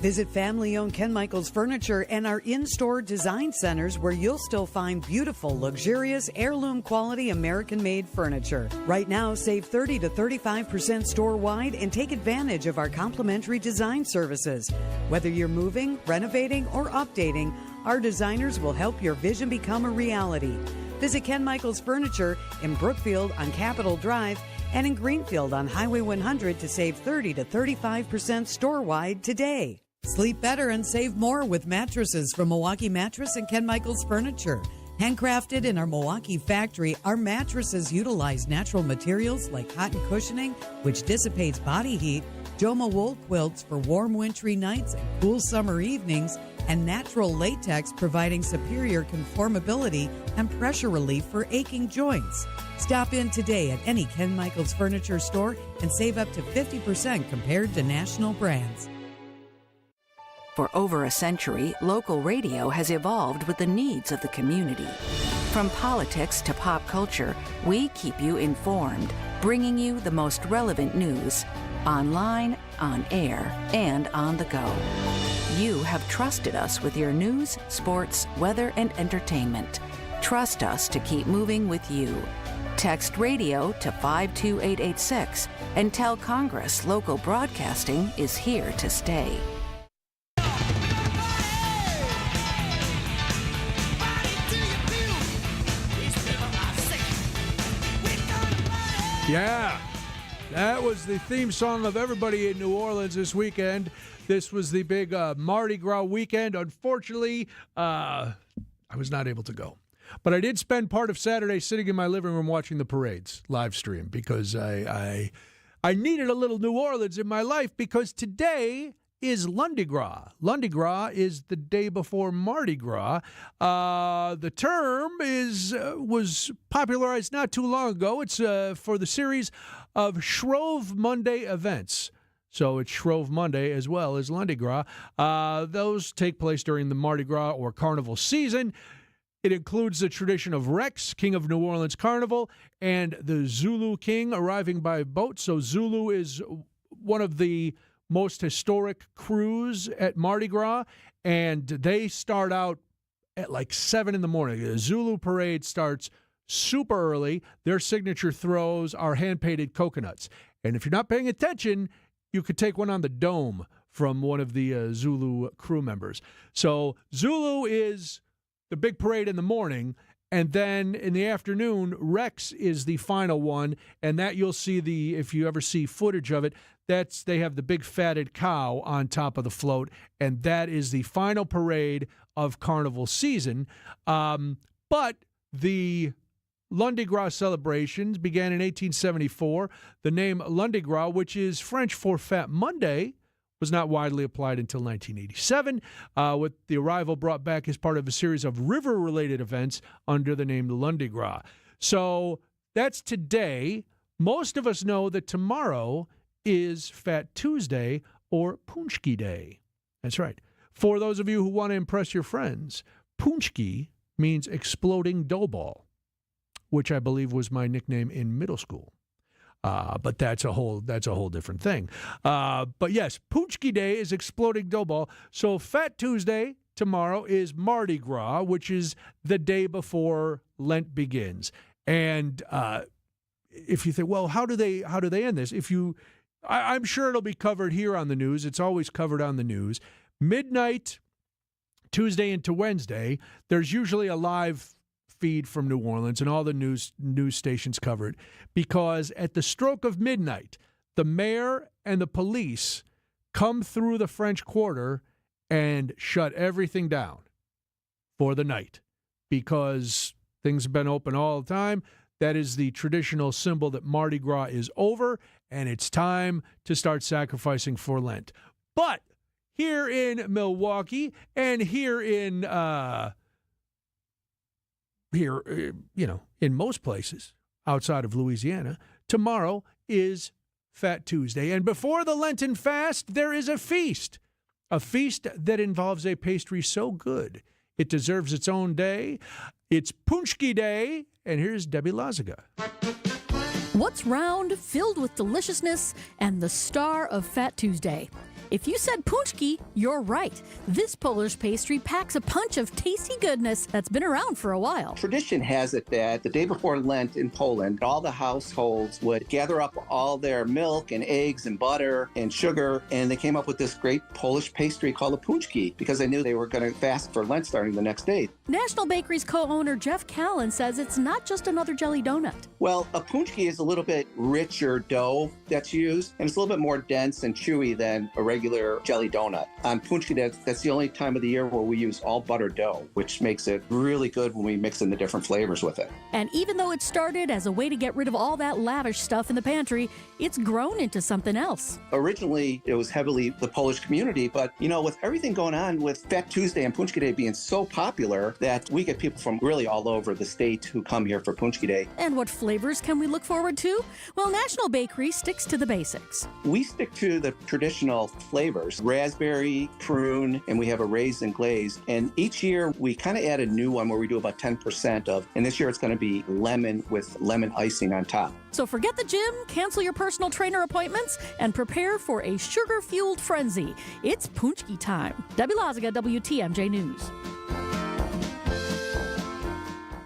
Visit family-owned Ken Michaels Furniture and our in-store design centers where you'll still find beautiful, luxurious, heirloom-quality American-made furniture. Right now, save 30 to 35% store-wide and take advantage of our complimentary design services. Whether you're moving, renovating, or updating, our designers will help your vision become a reality. Visit Ken Michaels Furniture in Brookfield on Capitol Drive and in Greenfield on Highway 100 to save 30 to 35% store-wide today. Sleep better and save more with mattresses from Milwaukee Mattress and Ken Michaels Furniture. Handcrafted in our Milwaukee factory, our mattresses utilize natural materials like cotton cushioning, which dissipates body heat, Joma wool quilts for warm wintry nights and cool summer evenings, and natural latex providing superior conformability and pressure relief for aching joints. Stop in today at any Ken Michaels Furniture store and save up to 50% compared to national brands. For over a century, local radio has evolved with the needs of the community. From politics to pop culture, we keep you informed, bringing you the most relevant news, online, on air, and on the go. You have trusted us with your news, sports, weather, and entertainment. Trust us to keep moving with you. Text radio to 52886 and tell Congress local broadcasting is here to stay. Yeah, that was the theme song of everybody in New Orleans this weekend. This was the big Mardi Gras weekend. Unfortunately, I was not able to go. But I did spend part of Saturday sitting in my living room watching the parades live stream because I needed a little New Orleans in my life because today is Lundi Gras. Lundi Gras is the day before Mardi Gras. The term was popularized not too long ago. It's for the series of Shrove Monday events. So it's Shrove Monday as well as Lundi Gras. Those take place during the Mardi Gras or Carnival season. It includes the tradition of Rex, King of New Orleans Carnival, and the Zulu King arriving by boat. So Zulu is one of the most historic crews at Mardi Gras, and they start out at like 7 in the morning. The Zulu parade starts super early. Their signature throws are hand-painted coconuts. And if you're not paying attention, you could take one on the dome from one of the Zulu crew members. So Zulu is the big parade in the morning, and then in the afternoon, Rex is the final one, and that you'll see if you ever see footage of it, they have the big fatted cow on top of the float, and that is the final parade of Carnival season. But the Lundi Gras celebrations began in 1874. The name Lundi Gras, which is French for Fat Monday, was not widely applied until 1987, with the arrival brought back as part of a series of river-related events under the name Lundi Gras. So that's today. Most of us know that tomorrow is Fat Tuesday or Punchki Day. That's right. For those of you who want to impress your friends, Punchki means exploding dough ball, which I believe was my nickname in middle school. But that's a whole different thing. But yes, Punchki Day is exploding dough ball. So Fat Tuesday tomorrow is Mardi Gras, which is the day before Lent begins. And if you think, well, how do they end this? I'm sure it'll be covered here on the news. It's always covered on the news. Midnight, Tuesday into Wednesday, there's usually a live feed from New Orleans, and all the news stations cover it, because at the stroke of midnight, the mayor and the police come through the French Quarter and shut everything down for the night, because things have been open all the time. That is the traditional symbol that Mardi Gras is over, and it's time to start sacrificing for Lent. But here in Milwaukee and here in in most places outside of Louisiana, tomorrow is Fat Tuesday. And before the Lenten fast, there is a feast that involves a pastry so good it deserves its own day. It's Punchki Day, and here's Debbie Lazaga. What's round, filled with deliciousness, and the star of Fat Tuesday? If you said punchki, you're right. This Polish pastry packs a punch of tasty goodness that's been around for a while. Tradition has it that the day before Lent in Poland, all the households would gather up all their milk and eggs and butter and sugar, and they came up with this great Polish pastry called a punchki because they knew they were going to fast for Lent starting the next day. National Bakery's co-owner Jeff Callan says it's not just another jelly donut. Well, a punchki is a little bit richer dough that's used, and it's a little bit more dense and chewy than a regular jelly donut. On punchki, that's the only time of the year where we use all butter dough, which makes it really good when we mix in the different flavors with it. And even though it started as a way to get rid of all that lavish stuff in the pantry, it's grown into something else. Originally, it was heavily the Polish community, but with everything going on with Fat Tuesday and Punchki Day being so popular that we get people from really all over the state who come here for Punchki Day. And what flavors can we look forward to? Well, National Bakery sticks to the basics. We stick to the traditional flavors, raspberry, prune, and we have a raisin glaze. And each year we kind of add a new one where we do about 10% of, and this year it's going to be lemon with lemon icing on top. So forget the gym, cancel your personal trainer appointments, and prepare for a sugar-fueled frenzy. It's Punchki time. Debbie Lazaga, WTMJ News.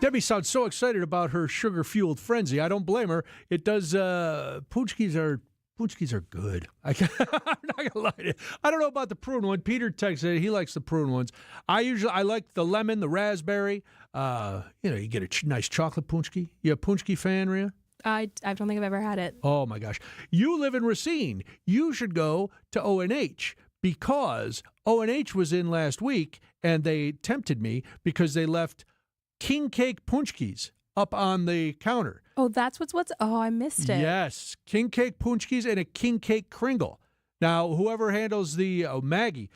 Debbie sounds so excited about her sugar-fueled frenzy. I don't blame her. It does. Punchkis are good. I'm not gonna lie to you. I don't know about the prune one. Peter texted. He likes the prune ones. I like the lemon, the raspberry. You get a nice chocolate punchki. You a punchki fan, Rhea? I don't think I've ever had it. Oh my gosh! You live in Racine. You should go to O&H because O&H was in last week and they tempted me because they left king cake punchkis up on the counter. Oh, that's what's. Oh, I missed it. Yes, king cake punchkis and a king cake kringle. Now, whoever handles the Maggie,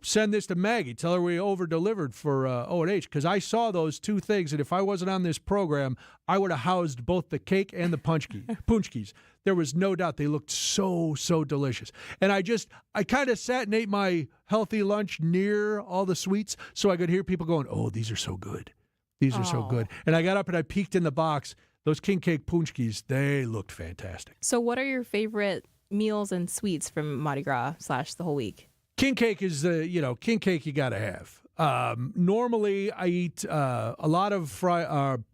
send this to Maggie. Tell her we over-delivered for O&H because I saw those two things, and if I wasn't on this program, I would have housed both the cake and the punchkis. There was no doubt they looked so delicious. And I kind of sat and ate my healthy lunch near all the sweets so I could hear people going, oh, these are so good. These are so good. And I got up and I peeked in the box. Those king cake punchkis, they looked fantastic. So what are your favorite meals and sweets from Mardi Gras / the whole week? King cake is king cake you got to have. Normally I eat a lot of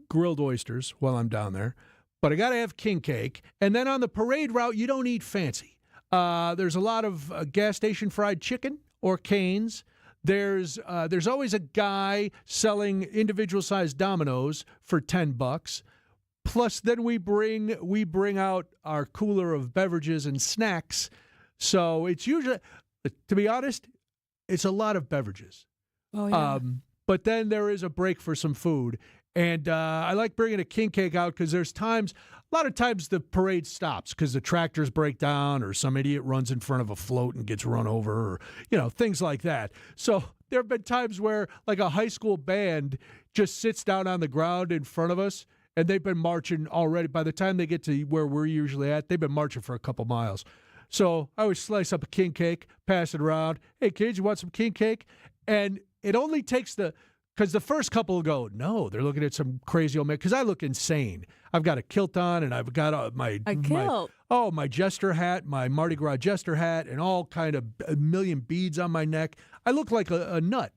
grilled oysters while I'm down there, but I got to have king cake. And then on the parade route, you don't eat fancy. There's a lot of gas station fried chicken or Cane's. There's always a guy selling individual sized Dominoes for $10. Plus, then we bring out our cooler of beverages and snacks. So it's usually, to be honest, it's a lot of beverages. Oh yeah. But then there is a break for some food, and I like bringing a king cake out because a lot of times the parade stops because the tractors break down or some idiot runs in front of a float and gets run over, or things like that. So there have been times where like a high school band just sits down on the ground in front of us. And they've been marching already. By the time they get to where we're usually at, they've been marching for a couple miles. So I always slice up a king cake, pass it around. Hey, kids, you want some king cake? And it only takes because the first couple will go, no, they're looking at some crazy old man. Because I look insane. I've got a kilt on, and I've got my jester hat, my Mardi Gras jester hat, and all kind of a million beads on my neck. I look like a nut.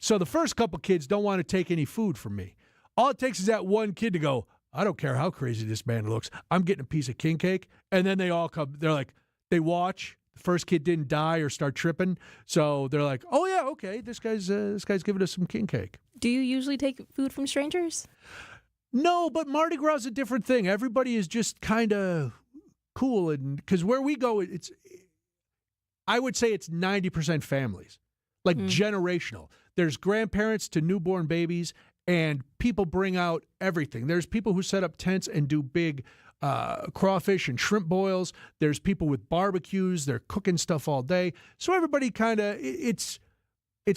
So the first couple kids don't want to take any food from me. All it takes is that one kid to go, I don't care how crazy this man looks. I'm getting a piece of king cake. And then they all come. They're like, they watch. The first kid didn't die or start tripping. So they're like, oh, yeah, okay, this guy's giving us some king cake. Do you usually take food from strangers? No, but Mardi Gras is a different thing. Everybody is just kind of cool. And because where we go, I would say it's 90% families, like generational. There's grandparents to newborn babies. And people bring out everything. There's people who set up tents and do big crawfish and shrimp boils. There's people with barbecues. They're cooking stuff all day. So everybody kind of, it's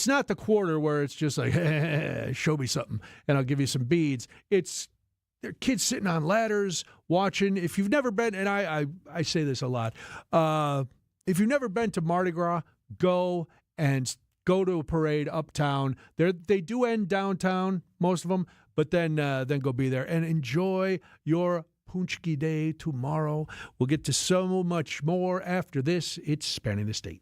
not the quarter where it's just like, show me something and I'll give you some beads. There are kids sitting on ladders watching. If you've never been, and I say this a lot, if you've never been to Mardi Gras, go to a parade uptown. They do end downtown, most of them, but then go be there and enjoy your Punchki Day tomorrow. We'll get to so much more after this. It's Spanning the State.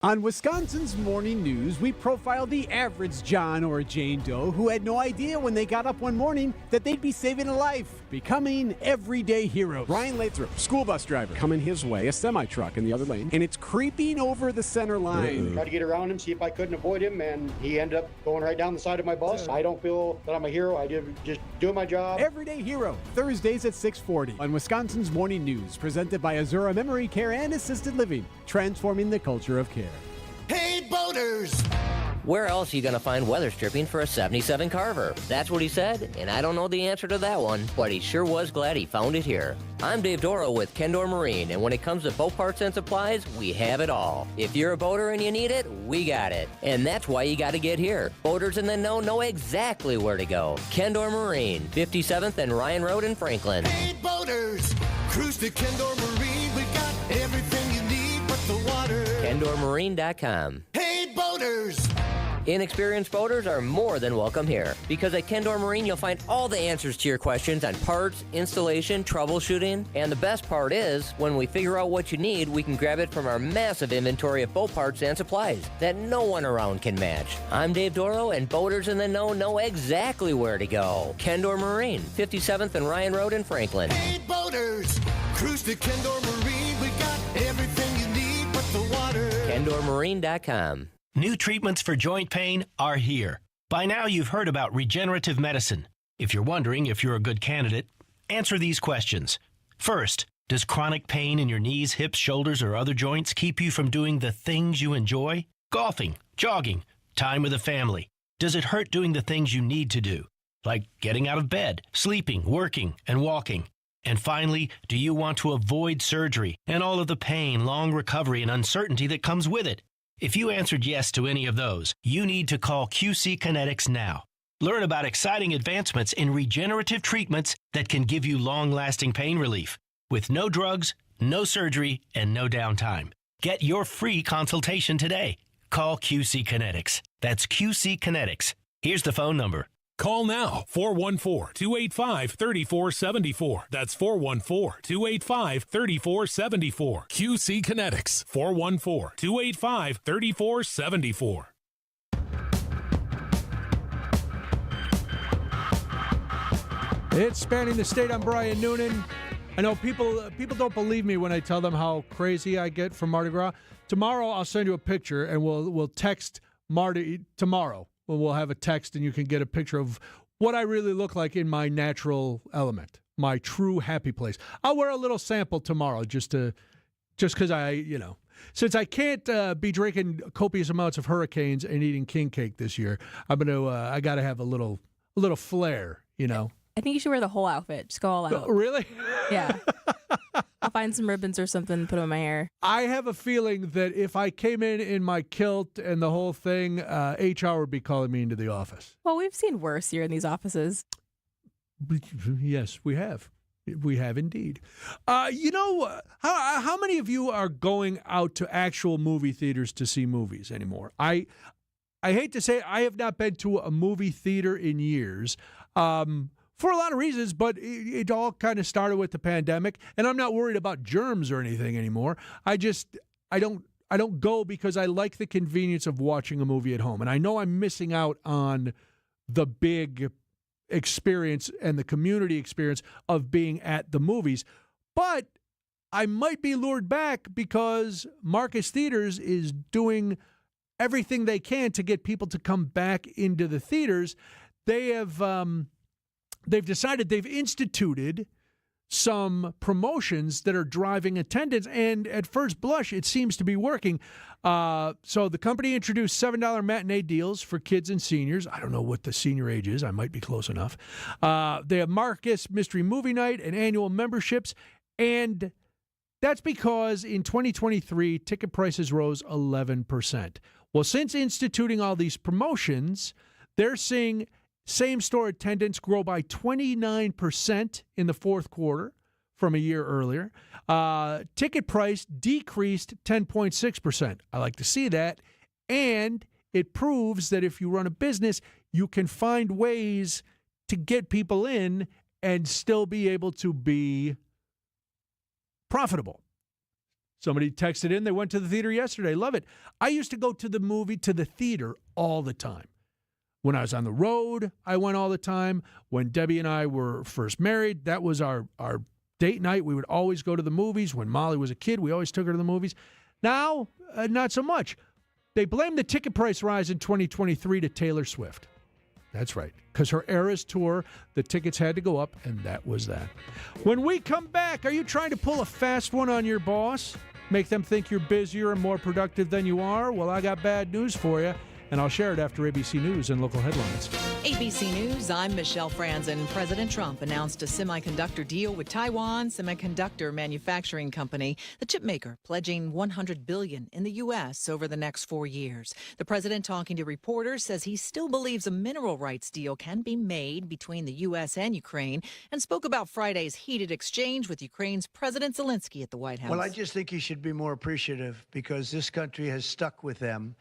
On Wisconsin's Morning News, we profile the average John or Jane Doe who had no idea when they got up one morning that they'd be saving a life, becoming everyday heroes. Ryan Lathrop, school bus driver, coming his way, a semi-truck in the other lane, and it's creeping over the center line. Tried to get around him, see if I couldn't avoid him, and he ended up going right down the side of my bus. I don't feel that I'm a hero. I did just doing my job. Everyday Hero, Thursdays at 6:40 on Wisconsin's Morning News, presented by Azura Memory Care and Assisted Living, transforming the culture of care. Hey, boaters! Where else are you going to find weather stripping for a 77 Carver? That's what he said, and I don't know the answer to that one, but he sure was glad he found it here. I'm Dave Doro with Kendor Marine, and when it comes to boat parts and supplies, we have it all. If you're a boater and you need it, we got it. And that's why you got to get here. Boaters in the know exactly where to go. Kendor Marine, 57th and Ryan Road in Franklin. Hey, boaters! Cruise to Kendor Marine. We got everything you need but the water. KendorMarine.com. Hey, boaters! Inexperienced boaters are more than welcome here, because at Kendor Marine you'll find all the answers to your questions on parts, installation, troubleshooting, and the best part is, when we figure out what you need, we can grab it from our massive inventory of boat parts and supplies that no one around can match. I'm Dave Doro, and boaters in the know exactly where to go. Kendor Marine, 57th and Ryan Road in Franklin. Hey, boaters, cruise to Kendor Marine. We got everything you need but the water. KendorMarine.com. New treatments for joint pain are here. By now, you've heard about regenerative medicine. If you're wondering if you're a good candidate, answer these questions. First, does chronic pain in your knees, hips, shoulders, or other joints keep you from doing the things you enjoy? Golfing, jogging, time with the family. Does it hurt doing the things you need to do, like getting out of bed, sleeping, working, and walking? And finally, do you want to avoid surgery and all of the pain, long recovery, and uncertainty that comes with it? If you answered yes to any of those, you need to call QC Kinetics now. Learn about exciting advancements in regenerative treatments that can give you long-lasting pain relief with no drugs, no surgery, and no downtime. Get your free consultation today. Call QC Kinetics. That's QC Kinetics. Here's the phone number. Call now, 414-285-3474. That's 414-285-3474. QC Kinetics, 414-285-3474. It's Spanning the State. I'm Brian Noonan. I know people don't believe me when I tell them how crazy I get from Mardi Gras. Tomorrow I'll send you a picture, and we'll text Marty tomorrow. We'll have a text, and you can get a picture of what I really look like in my natural element, my true happy place. I'll wear a little sample tomorrow just because since I can't be drinking copious amounts of Hurricanes and eating king cake this year, I got to have a little flair, I think you should wear the whole outfit. Just go all out. Really? Yeah. I'll find some ribbons or something and put them in my hair. I have a feeling that if I came in my kilt and the whole thing, HR would be calling me into the office. Well, we've seen worse here in these offices. Yes, we have. We have indeed. How many of you are going out to actual movie theaters to see movies anymore? I hate to say it, I have not been to a movie theater in years. For a lot of reasons, but it all kind of started with the pandemic, and I'm not worried about germs or anything anymore. I don't go because I like the convenience of watching a movie at home, and I know I'm missing out on the big experience and the community experience of being at the movies, but I might be lured back because Marcus Theaters is doing everything they can to get people to come back into the theaters. They've decided they've instituted some promotions that are driving attendance, and at first blush, it seems to be working. So the company introduced $7 matinee deals for kids and seniors. I don't know what the senior age is. I might be close enough. They have Marcus Mystery Movie Night and annual memberships, and that's because in 2023, ticket prices rose 11%. Well, since instituting all these promotions, they're seeing same-store attendance grow by 29% in the fourth quarter from a year earlier. Ticket price decreased 10.6%. I like to see that. And it proves that if you run a business, you can find ways to get people in and still be able to be profitable. Somebody texted in, they went to the theater yesterday. Love it. I used to go to the theater all the time. When I was on the road, I went all the time. When Debbie and I were first married, that was our date night. We would always go to the movies. When Molly was a kid, we always took her to the movies. Now, not so much. They blame the ticket price rise in 2023 to Taylor Swift. That's right. Because her Eras tour, the tickets had to go up, and that was that. When we come back, are you trying to pull a fast one on your boss? Make them think you're busier and more productive than you are? Well, I got bad news for you. And I'll share it after ABC News and local headlines. ABC News, I'm Michelle Franzen. President Trump announced a semiconductor deal with Taiwan Semiconductor Manufacturing Company, the chip maker, pledging $100 billion in the U.S. over the next 4 years. The president, talking to reporters, says he still believes a mineral rights deal can be made between the U.S. and Ukraine, and spoke about Friday's heated exchange with Ukraine's President Zelensky at the White House. Well, I just think he should be more appreciative because this country has stuck with them.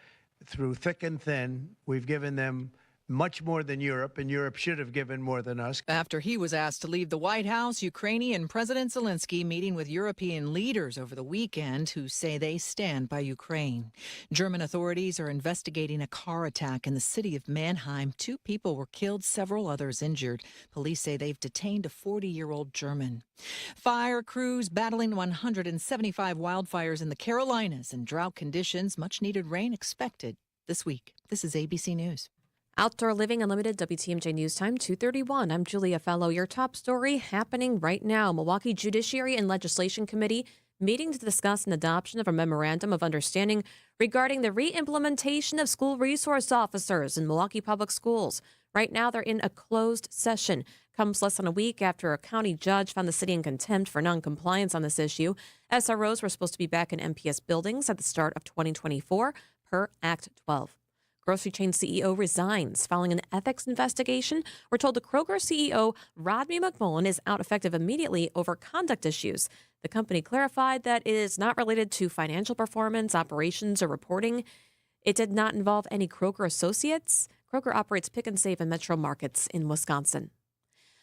through thick and thin. We've given them much more than Europe, and Europe should have given more than us. After he was asked to leave the White House, Ukrainian President Zelensky meeting with European leaders over the weekend who say they stand by Ukraine. German authorities are investigating a car attack in the city of Mannheim. 2 people were killed, several others injured. Police say they've detained a 40-year-old German. Fire crews battling 175 wildfires in the Carolinas and drought conditions. Much needed rain expected this week. This is ABC News. Outdoor Living Unlimited, WTMJ News Time, 2:31. I'm Julia Fellow. Your top story happening right now. Milwaukee Judiciary and Legislation Committee meeting to discuss an adoption of a memorandum of understanding regarding the re-implementation of school resource officers in Milwaukee Public Schools. Right now, they're in a closed session. Comes less than a week after a county judge found the city in contempt for noncompliance on this issue. SROs were supposed to be back in MPS buildings at the start of 2024 per Act 12. Grocery chain CEO resigns following an ethics investigation. We're told the Kroger CEO, Rodney McMullen, is out effective immediately over conduct issues. The company clarified that it is not related to financial performance, operations, or reporting. It did not involve any Kroger associates. Kroger operates Pick and Save in metro markets in Wisconsin.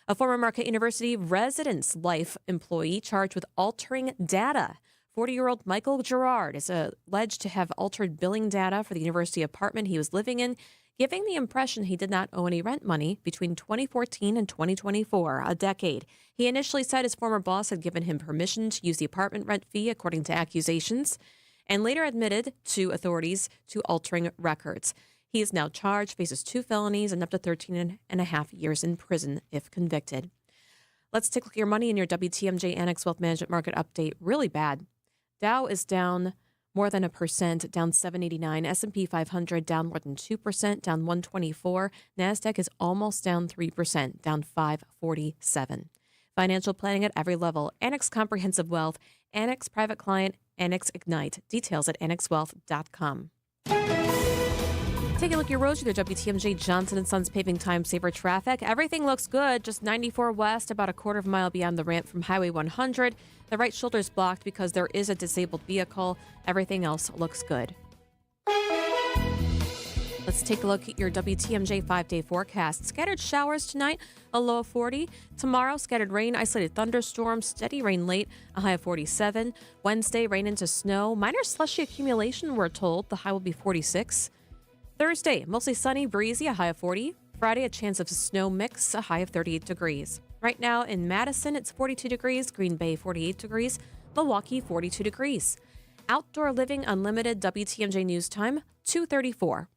A former Marquette University residence life employee charged with altering data. 40-year-old Michael Gerard is alleged to have altered billing data for the university apartment he was living in, giving the impression he did not owe any rent money between 2014 and 2024, a decade. He initially said his former boss had given him permission to use the apartment rent fee according to accusations, and later admitted to authorities to altering records. He is now charged, faces 2 felonies, and up to 13 and a half years in prison if convicted. Let's take a look at your money in your WTMJ Annex Wealth Management Market Update. Really bad. Dow is down more than 1%, down 789. S&P 500 down more than 2%, down 124. NASDAQ is almost down 3%, down 547. Financial planning at every level. Annex Comprehensive Wealth, Annex Private Client, Annex Ignite. Details at annexwealth.com. Take a look at your roads with your WTMJ Johnson & Sons paving time saver traffic. Everything looks good. Just 94 west, about a quarter of a mile beyond the ramp from Highway 100. The right shoulder is blocked because there is a disabled vehicle. Everything else looks good. Let's take a look at your WTMJ 5-day forecast. Scattered showers tonight, a low of 40. Tomorrow, scattered rain, isolated thunderstorms, steady rain late, a high of 47. Wednesday, rain into snow. Minor slushy accumulation, we're told. The high will be 46. Thursday, mostly sunny, breezy, a high of 40. Friday, a chance of snow mix, a high of 38 degrees. Right now in Madison, it's 42 degrees. Green Bay, 48 degrees. Milwaukee, 42 degrees. Outdoor Living Unlimited, WTMJ News Time, 2:34.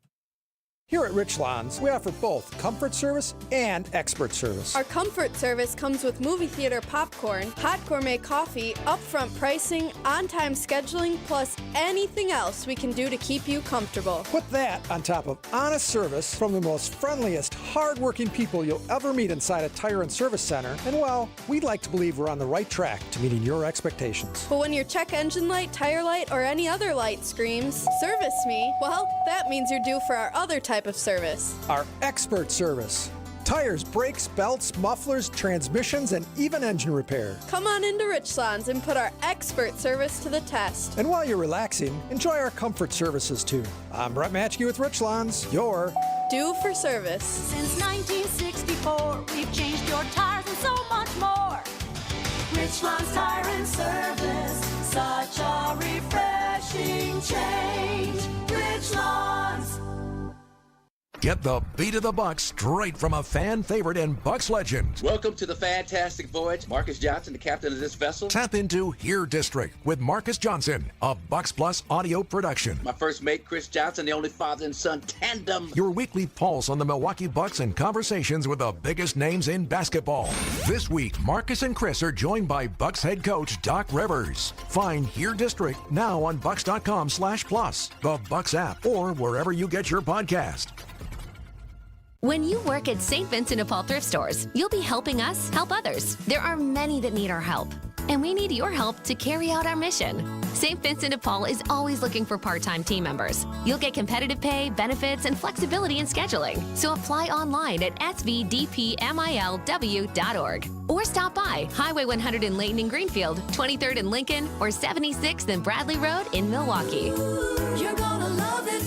Here at Richlands, we offer both comfort service and expert service. Our comfort service comes with movie theater popcorn, hot gourmet coffee, upfront pricing, on-time scheduling, plus anything else we can do to keep you comfortable. Put that on top of honest service from the most friendliest, hard-working people you'll ever meet inside a tire and service center, and well, we'd like to believe we're on the right track to meeting your expectations. But when your check engine light, tire light, or any other light screams, "Service me," well, that means you're due for our other type of service. Our expert service. Tires, brakes, belts, mufflers, transmissions, and even engine repair. Come on into Richlands and put our expert service to the test. And while you're relaxing, enjoy our comfort services too. I'm Brett Matchke with Richlands, your due for service. Since 1964, we've changed your tires and so much more. Richlands Tire and Service, such a refreshing change. Richlands. Get the beat of the Bucks straight from a fan favorite and Bucks legend. Welcome to the fantastic voyage. Marcus Johnson, the captain of this vessel. Tap into Here District with Marcus Johnson, a Bucks Plus audio production. My first mate, Chris Johnson, the only father and son tandem. Your weekly pulse on the Milwaukee Bucks and conversations with the biggest names in basketball. This week, Marcus and Chris are joined by Bucks head coach Doc Rivers. Find Here District now on bucks.com/plus, the Bucks app, or wherever you get your podcast. When you work at St. Vincent de Paul thrift stores, you'll be helping us help others. There are many that need our help, and we need your help to carry out our mission. St. Vincent de Paul is always looking for part-time team members. You'll get competitive pay, benefits, and flexibility in scheduling. So apply online at svdpmilw.org or stop by Highway 100 in Layton and Greenfield, 23rd in Lincoln, or 76th and Bradley Road in Milwaukee. You're gonna love it.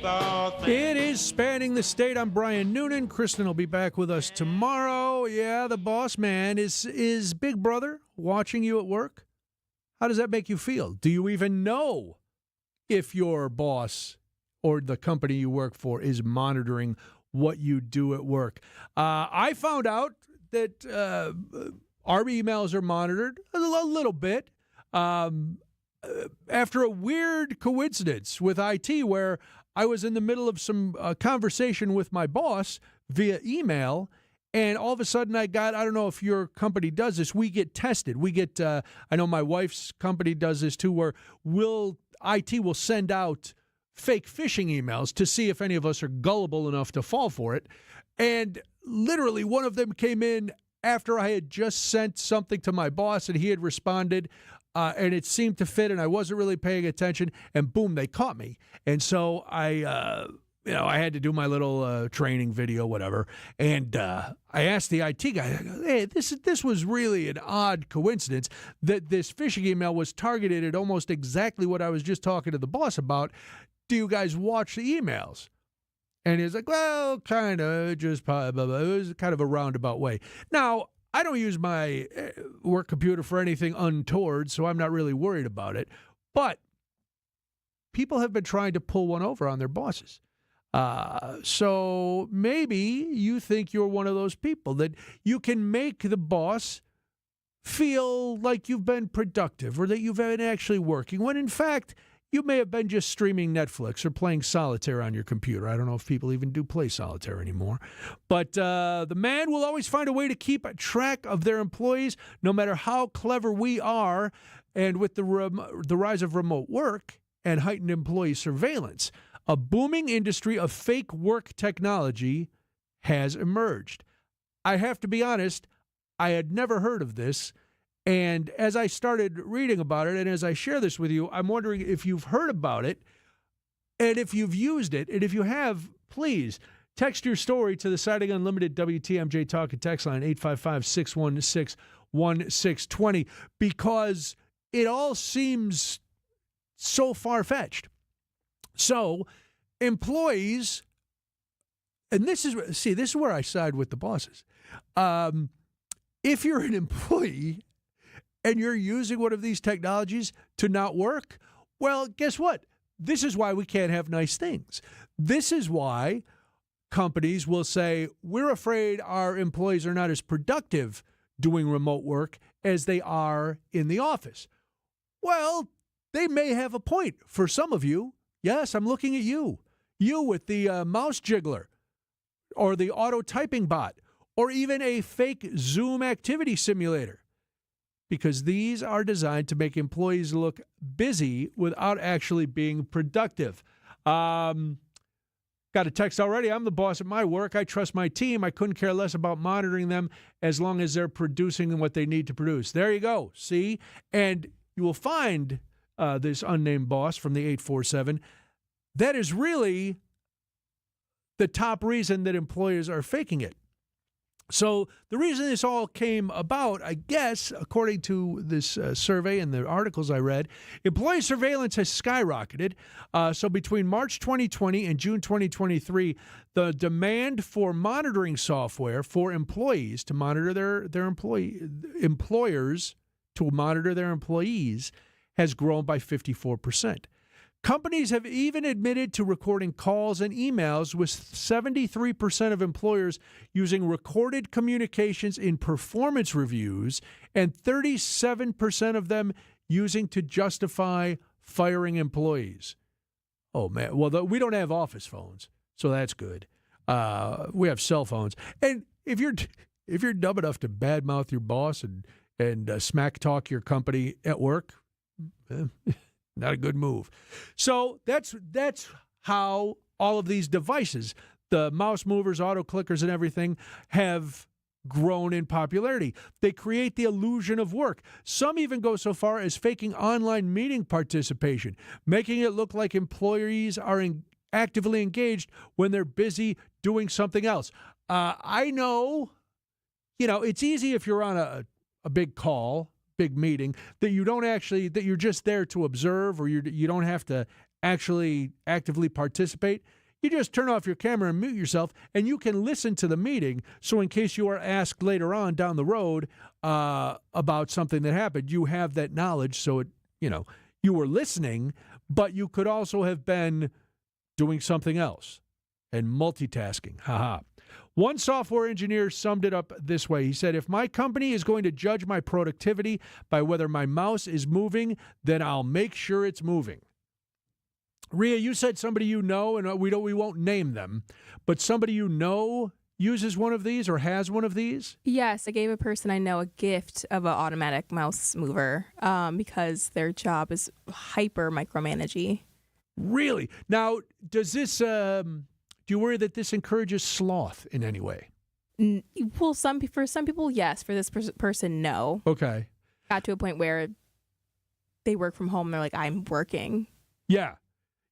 It is Spanning the State. I'm Brian Noonan. Kristen will be back with us tomorrow. Yeah, the boss man is Big Brother watching you at work. How does that make you feel? Do you even know if your boss or the company you work for is monitoring what you do at work? I found out that our emails are monitored a little bit after a weird coincidence with IT where I was in the middle of some conversation with my boss via email, and all of a sudden I don't know if your company does this, we get tested. We get, I know my wife's company does this too, where IT will send out fake phishing emails to see if any of us are gullible enough to fall for it. And literally one of them came in after I had just sent something to my boss and he had responded. And it seemed to fit, and I wasn't really paying attention, and boom, they caught me. And so I had to do my little training video, whatever. And I asked the IT guy, hey, this was really an odd coincidence that this phishing email was targeted at almost exactly what I was just talking to the boss about. Do you guys watch the emails? And he's like, well, kind of, just blah, blah, blah. It was kind of a roundabout way. Now, I don't use my work computer for anything untoward, so I'm not really worried about it. But people have been trying to pull one over on their bosses. So maybe you think you're one of those people that you can make the boss feel like you've been productive or that you've been actually working, when in fact you may have been just streaming Netflix or playing solitaire on your computer. I don't know if people even do play solitaire anymore. But the man will always find a way to keep track of their employees, no matter how clever we are. And with the rise of remote work and heightened employee surveillance, a booming industry of fake work technology has emerged. I have to be honest, I had never heard of this. And as I started reading about it, and as I share this with you, I'm wondering if you've heard about it and if you've used it. And if you have, please text your story to the Siding Unlimited WTMJ Talk and Text line 855-616-1620, because it all seems so far-fetched. So employees, and this is where I side with the bosses. If you're an employee and you're using one of these technologies to not work, well, guess what? This is why we can't have nice things. This is why companies will say, we're afraid our employees are not as productive doing remote work as they are in the office. Well, they may have a point for some of you. Yes, I'm looking at you. You with the mouse jiggler or the auto typing bot or even a fake Zoom activity simulator, because these are designed to make employees look busy without actually being productive. Got a text already. I'm the boss at my work. I trust my team. I couldn't care less about monitoring them as long as they're producing what they need to produce. There you go. See? And you will find this unnamed boss from the 847. That is really the top reason that employers are faking it. So the reason this all came about, I guess, according to this survey and the articles I read, employee surveillance has skyrocketed. So between March 2020 and June 2023, the demand for monitoring software for employees to monitor their employers to monitor their employees has grown by 54%. Companies have even admitted to recording calls and emails, with 73% of employers using recorded communications in performance reviews and 37% of them using to justify firing employees. Oh, man. Well, we don't have office phones, so that's good. We have cell phones. And if you're dumb enough to badmouth your boss and smack talk your company at work, not a good move. So that's how all of these devices, the mouse movers, auto clickers, and everything, have grown in popularity. They create the illusion of work. Some even go so far as faking online meeting participation, making it look like employees are actively engaged when they're busy doing something else. I know, it's easy if you're on a big call, big meeting, that you're just there to observe, or you don't have to actually actively participate, you just turn off your camera and mute yourself, and you can listen to the meeting. So in case you are asked later on down the road about something that happened, you have that knowledge. So, you were listening, but you could also have been doing something else and multitasking. Haha. One software engineer summed it up this way. He said, if my company is going to judge my productivity by whether my mouse is moving, then I'll make sure it's moving. Rhea, you said somebody you know, and we won't name them, but somebody you know uses one of these or has one of these? Yes, I gave a person I know a gift of an automatic mouse mover because their job is hyper micromanagey. Really? Now, does this, do you worry that this encourages sloth in any way? Well, for some people, yes. For this person, no. Okay. Got to a point where they work from home. They're like, I'm working. Yeah.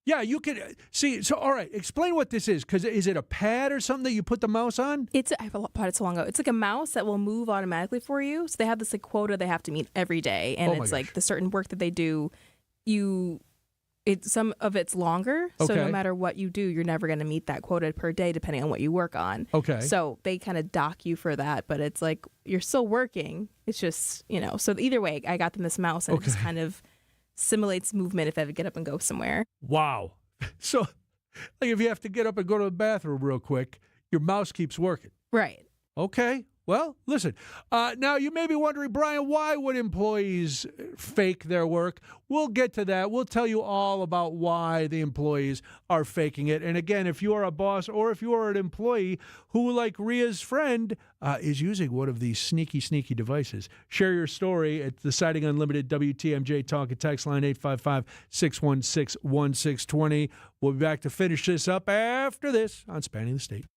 Yeah, you could see. So, all right, explain what this is. Because is it a pad or something that you put the mouse on? I've bought it so long ago. It's like a mouse that will move automatically for you. So they have this like quota they have to meet every day, and it's like the certain work that they do. Some of it's longer, so no matter what you do, you're never going to meet that quota per day, depending on what you work on. Okay. So they kind of dock you for that, but it's like you're still working. It's just So either way, I got them this mouse, and it just kind of simulates movement if I have to get up and go somewhere. Wow. So, like if you have to get up and go to the bathroom real quick, your mouse keeps working. Right. Okay. Well, listen. Now, you may be wondering, Brian, why would employees fake their work? We'll get to that. We'll tell you all about why the employees are faking it. And again, if you are a boss or if you are an employee who, like Rhea's friend, is using one of these sneaky devices, share your story at the Siding Unlimited WTMJ Talk and Text line 855-616-1620. We'll be back to finish this up after this on Spanning the State.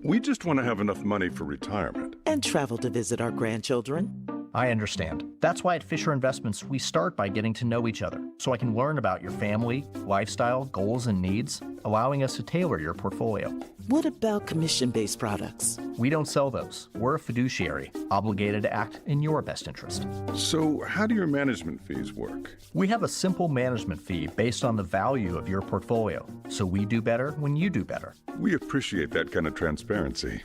We just want to have enough money for retirement. And travel to visit our grandchildren. I understand. That's why at Fisher Investments, we start by getting to know each other, so I can learn about your family, lifestyle, goals, and needs, allowing us to tailor your portfolio. What about commission-based products? We don't sell those. We're a fiduciary, obligated to act in your best interest. So how do your management fees work? We have a simple management fee based on the value of your portfolio, so we do better when you do better. We appreciate that kind of transparency.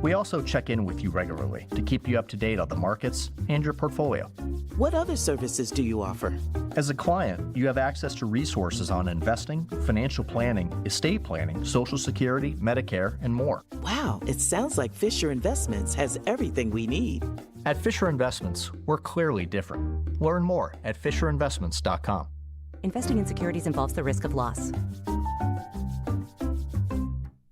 We also check in with you regularly to keep you up to date on the markets and your portfolio. What other services do you offer? As a client, you have access to resources on investing, financial planning, estate planning, Social Security, Medicare, and more. Wow, it sounds like Fisher Investments has everything we need. At Fisher Investments, we're clearly different. Learn more at FisherInvestments.com. Investing in securities involves the risk of loss.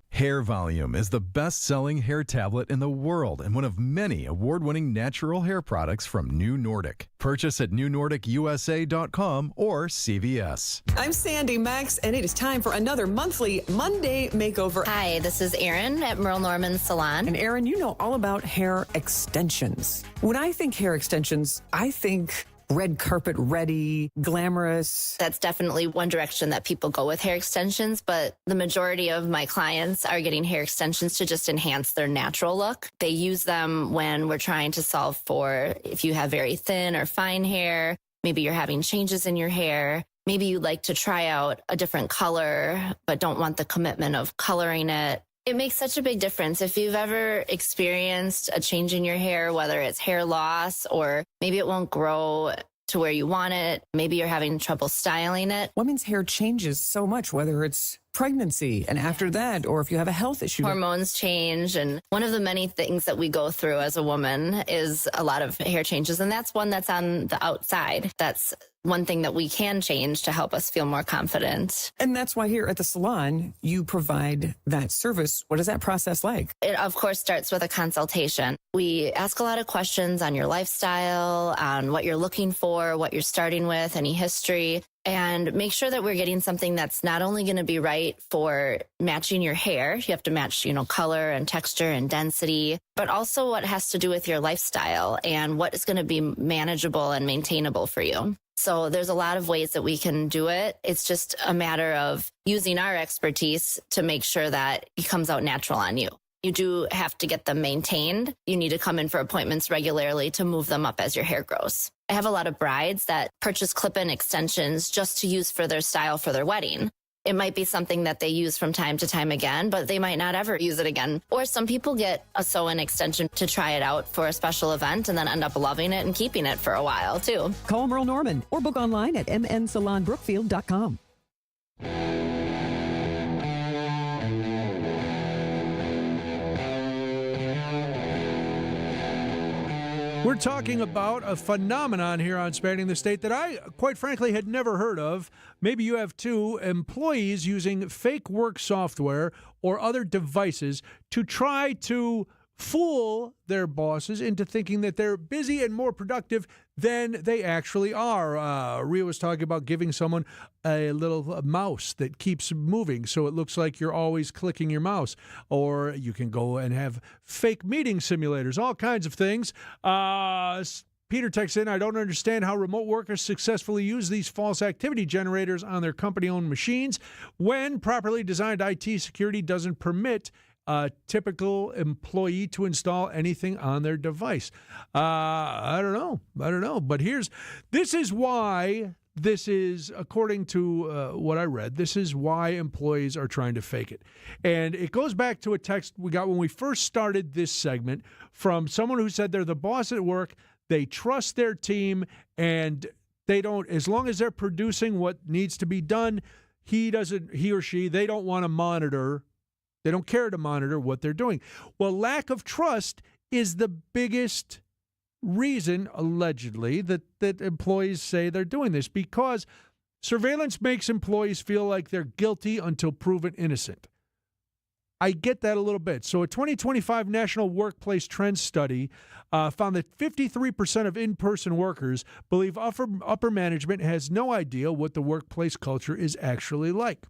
Hair Volume is the best-selling hair tablet in the world and one of many award-winning natural hair products from New Nordic. Purchase at newnordicusa.com or CVS. I'm Sandy Max, and it is time for another monthly Monday Makeover. Hi, this is Erin at Merle Norman Salon. And Erin, you know all about hair extensions. When I think hair extensions, I think red carpet ready, glamorous. That's definitely one direction that people go with hair extensions, but the majority of my clients are getting hair extensions to just enhance their natural look. They use them when we're trying to solve for if you have very thin or fine hair, maybe you're having changes in your hair. Maybe you'd like to try out a different color, but don't want the commitment of coloring it. It makes such a big difference. If you've ever experienced a change in your hair, whether it's hair loss or maybe it won't grow to where you want it, maybe you're having trouble styling it. Women's hair changes so much, whether it's pregnancy and after that, or if you have a health issue. Hormones change, and one of the many things that we go through as a woman is a lot of hair changes, and that's one that's on the outside. That's one thing that we can change to help us feel more confident. And that's why here at the salon, you provide that service. What is that process like? It, of course, starts with a consultation. We ask a lot of questions on your lifestyle, on what you're looking for, what you're starting with, any history, and make sure that we're getting something that's not only going to be right for matching your hair. You have to match, color and texture and density, but also what has to do with your lifestyle and what is going to be manageable and maintainable for you. So there's a lot of ways that we can do it. It's just a matter of using our expertise to make sure that it comes out natural on you. You do have to get them maintained. You need to come in for appointments regularly to move them up as your hair grows. I have a lot of brides that purchase clip-in extensions just to use for their style for their wedding. It might be something that they use from time to time again, but they might not ever use it again. Or some people get a sew-in extension to try it out for a special event and then end up loving it and keeping it for a while, too. Call Merle Norman or book online at mnsalonbrookfield.com. We're talking about a phenomenon here on Spanning the State that I, quite frankly, had never heard of. Maybe you have too. Employees using fake work software or other devices to try to fool their bosses into thinking that they're busy and more productive than they actually are. Rhea was talking about giving someone a little mouse that keeps moving so it looks like you're always clicking your mouse. Or you can go and have fake meeting simulators, all kinds of things. Peter texts in, I don't understand how remote workers successfully use these false activity generators on their company-owned machines when properly designed IT security doesn't permit a typical employee to install anything on their device. I don't know. But this is why, according to what I read, this is why employees are trying to fake it. And it goes back to a text we got when we first started this segment from someone who said they're the boss at work, they trust their team, and they don't, as long as they're producing what needs to be done, he or she, they don't want to monitor. They don't care to monitor what they're doing. Well, lack of trust is the biggest reason, allegedly, that employees say they're doing this, because surveillance makes employees feel like they're guilty until proven innocent. I get that a little bit. So a 2025 National Workplace Trends study found that 53% of in-person workers believe upper management has no idea what the workplace culture is actually like.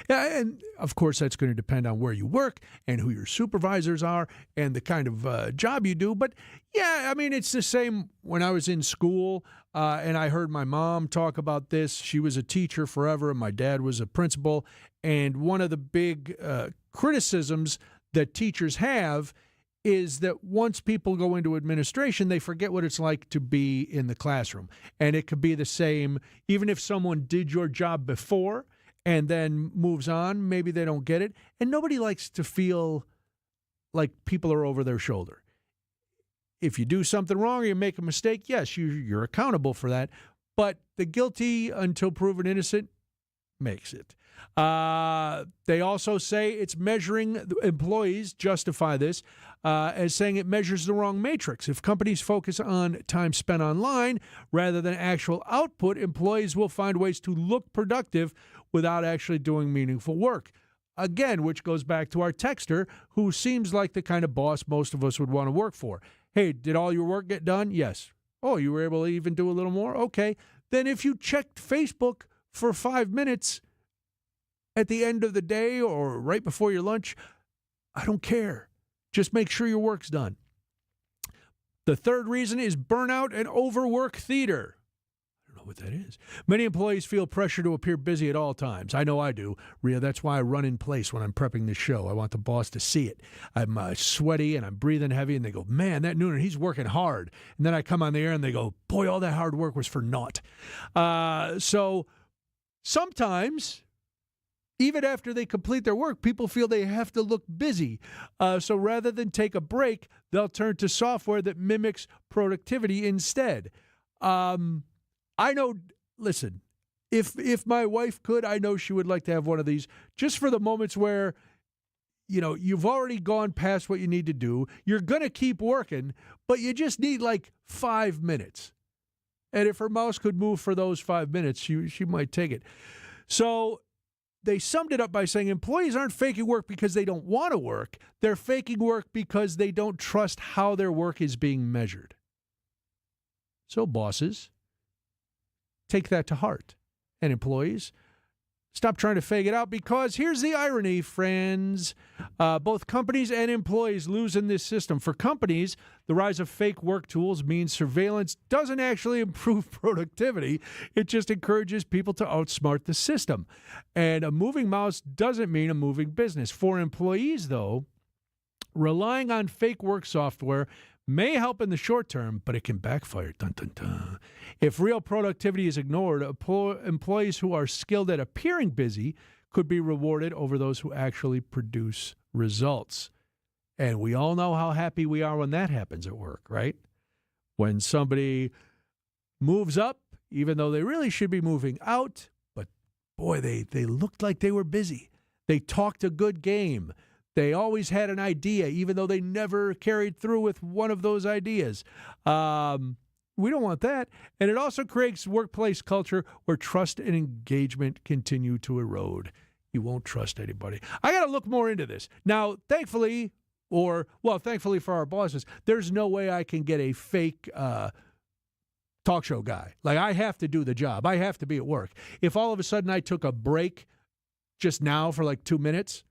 And of course, that's going to depend on where you work and who your supervisors are and the kind of job you do. But yeah, I mean, it's the same when I was in school and I heard my mom talk about this. She was a teacher forever and my dad was a principal. And one of the big criticisms that teachers have is that once people go into administration, they forget what it's like to be in the classroom. And it could be the same, even if someone did your job before and then moves on, maybe they don't get it. And nobody likes to feel like people are over their shoulder. If you do something wrong or you make a mistake, yes, you're accountable for that. But the guilty until proven innocent makes it. They also say it's measuring, employees justify this as saying it measures the wrong matrix. If companies focus on time spent online rather than actual output, employees will find ways to look productive without actually doing meaningful work. Again, which goes back to our texter, who seems like the kind of boss most of us would want to work for. Hey, did all your work get done? Yes. Oh, you were able to even do a little more? Okay. Then if you checked Facebook for 5 minutes at the end of the day or right before your lunch, I don't care. Just make sure your work's done. The third reason is burnout and overwork theater. I don't know what that is. Many employees feel pressure to appear busy at all times. I know I do, Rhea. That's why I run in place when I'm prepping this show. I want the boss to see it. I'm sweaty and I'm breathing heavy, and they go, man, that Noonan, he's working hard. And then I come on the air and they go, boy, all that hard work was for naught. So sometimes, even after they complete their work, people feel they have to look busy. So rather than take a break, they'll turn to software that mimics productivity instead. I know, listen, if my wife could, I know she would like to have one of these just for the moments where, you know, you've already gone past what you need to do. You're going to keep working, but you just need like 5 minutes. And if her mouse could move for those 5 minutes, she might take it. So they summed it up by saying employees aren't faking work because they don't want to work. They're faking work because they don't trust how their work is being measured. So bosses, take that to heart. And employees, stop trying to fake it out, because here's the irony, friends. Both companies and employees lose in this system. For companies, the rise of fake work tools means surveillance doesn't actually improve productivity. It just encourages people to outsmart the system. And a moving mouse doesn't mean a moving business. For employees, though, relying on fake work software may help in the short term, but it can backfire. Dun, dun, dun. If real productivity is ignored, employees who are skilled at appearing busy could be rewarded over those who actually produce results. And we all know how happy we are when that happens at work, right? When somebody moves up, even though they really should be moving out, but boy, they looked like they were busy. They talked a good game. They always had an idea, even though they never carried through with one of those ideas. We don't want that. And it also creates workplace culture where trust and engagement continue to erode. You won't trust anybody. I got to look more into this. Now, thankfully for our bosses, there's no way I can get a fake talk show guy. Like, I have to do the job. I have to be at work. If all of a sudden I took a break just now for like 2 minutes,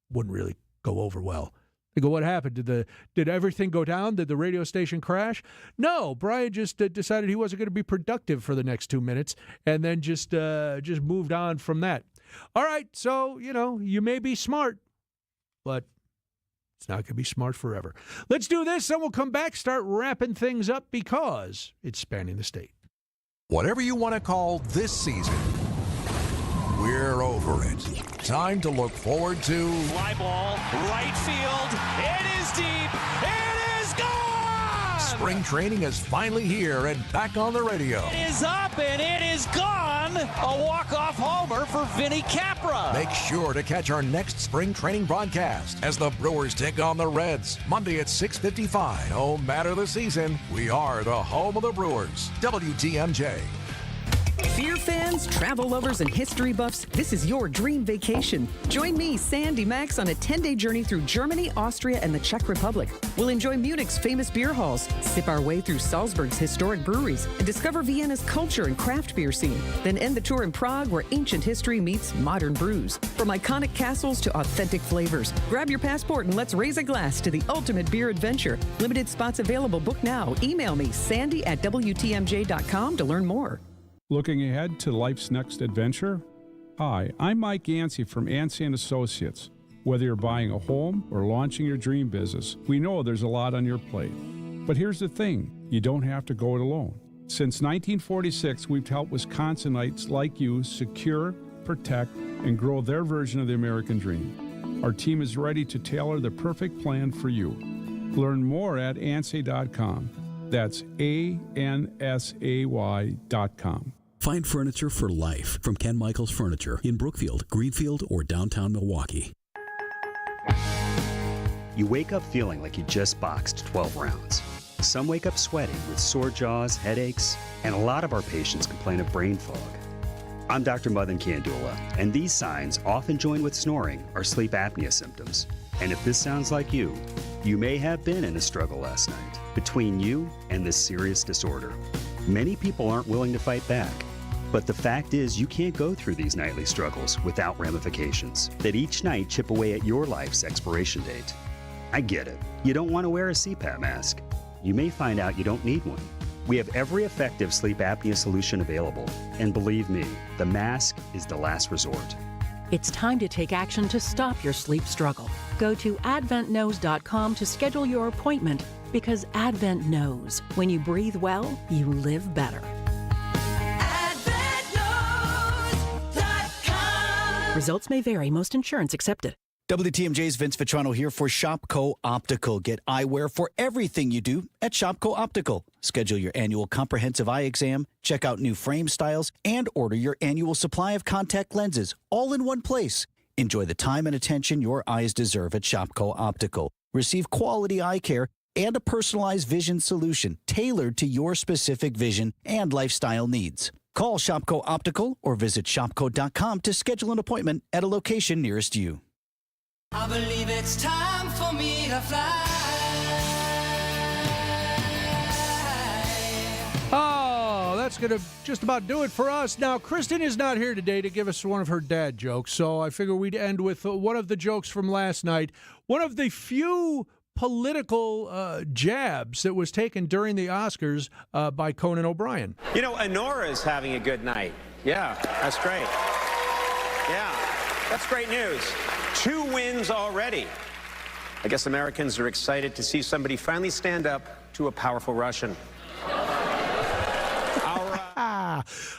wouldn't really go over well. They go, what happened? Did everything go down? Did the radio station crash? No, Brian just decided he wasn't going to be productive for the next 2 minutes, and then just moved on from that. All right, so, you may be smart, but it's not going to be smart forever. Let's do this, then we'll come back, start wrapping things up because it's spanning the state. Whatever you want to call this season, we're over it. Time to look forward to... Fly ball, right field. It is deep. It is gone! Spring training is finally here and back on the radio. It is up and it is gone. A walk-off homer for Vinny Capra. Make sure to catch our next spring training broadcast as the Brewers take on the Reds. Monday at 6:55. No matter the season, we are the home of the Brewers. WTMJ. Beer fans, travel lovers, and history buffs, this is your dream vacation. Join me, Sandy Max, on a 10-day journey through Germany, Austria, and the Czech Republic. We'll enjoy Munich's famous beer halls, sip our way through Salzburg's historic breweries, and discover Vienna's culture and craft beer scene. Then end the tour in Prague, where ancient history meets modern brews. From iconic castles to authentic flavors, grab your passport and let's raise a glass to the ultimate beer adventure. Limited spots available. Book now. Email me, sandy@wtmj.com to learn more. Looking ahead to life's next adventure? Hi, I'm Mike Yancey from Yancey & Associates. Whether you're buying a home or launching your dream business, we know there's a lot on your plate. But here's the thing, you don't have to go it alone. Since 1946, we've helped Wisconsinites like you secure, protect, and grow their version of the American dream. Our team is ready to tailor the perfect plan for you. Learn more at ansay.com. That's ANSAY.com. Find furniture for life from Ken Michaels Furniture in Brookfield, Greenfield, or downtown Milwaukee. You wake up feeling like you just boxed 12 rounds. Some wake up sweating with sore jaws, headaches, and a lot of our patients complain of brain fog. I'm Dr. Madan Kandula, and these signs, often joined with snoring, are sleep apnea symptoms. And if this sounds like you may have been in a struggle last night between you and this serious disorder. Many people aren't willing to fight back. But the fact is, you can't go through these nightly struggles without ramifications that each night chip away at your life's expiration date. I get it. You don't want to wear a CPAP mask. You may find out you don't need one. We have every effective sleep apnea solution available. And believe me, the mask is the last resort. It's time to take action to stop your sleep struggle. Go to adventknows.com to schedule your appointment because Advent knows when you breathe well, you live better. Results may vary. Most insurance accepted. WTMJ's Vince Vitrano here for Shopco Optical. Get eyewear for everything you do at Shopco Optical. Schedule your annual comprehensive eye exam, check out new frame styles, and order your annual supply of contact lenses all in one place. Enjoy the time and attention your eyes deserve at Shopco Optical. Receive quality eye care and a personalized vision solution tailored to your specific vision and lifestyle needs. Call Shopco Optical or visit shopco.com to schedule an appointment at a location nearest you. I believe it's time for me to fly. Oh, that's going to just about do it for us. Now, Kristen is not here today to give us one of her dad jokes, so I figure we'd end with one of the jokes from last night. One of the few political jabs that was taken during the Oscars by Conan O'Brien. You know, Honora's having a good night. Yeah, that's great. Yeah, that's great news. 2 wins already. I guess Americans are excited to see somebody finally stand up to a powerful Russian.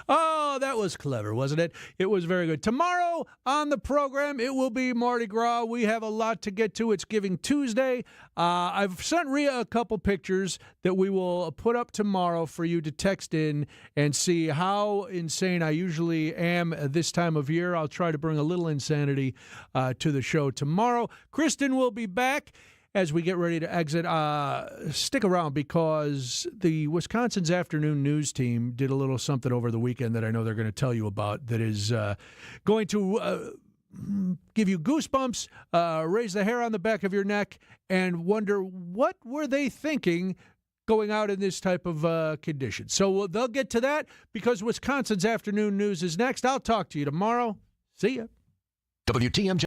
Oh, that was clever, wasn't it? It was very good. Tomorrow on the program, it will be Mardi Gras. We have a lot to get to. It's Giving Tuesday. I've sent Rhea a couple pictures that we will put up tomorrow for you to text in and see how insane I usually am this time of year. I'll try to bring a little insanity to the show tomorrow. Kristen will be back as we get ready to exit. Stick around because the Wisconsin's afternoon news team did a little something over the weekend that I know they're going to tell you about that is going to give you goosebumps, raise the hair on the back of your neck, and wonder what were they thinking going out in this type of condition. So they'll get to that because Wisconsin's afternoon news is next. I'll talk to you tomorrow. See ya. WTMJ.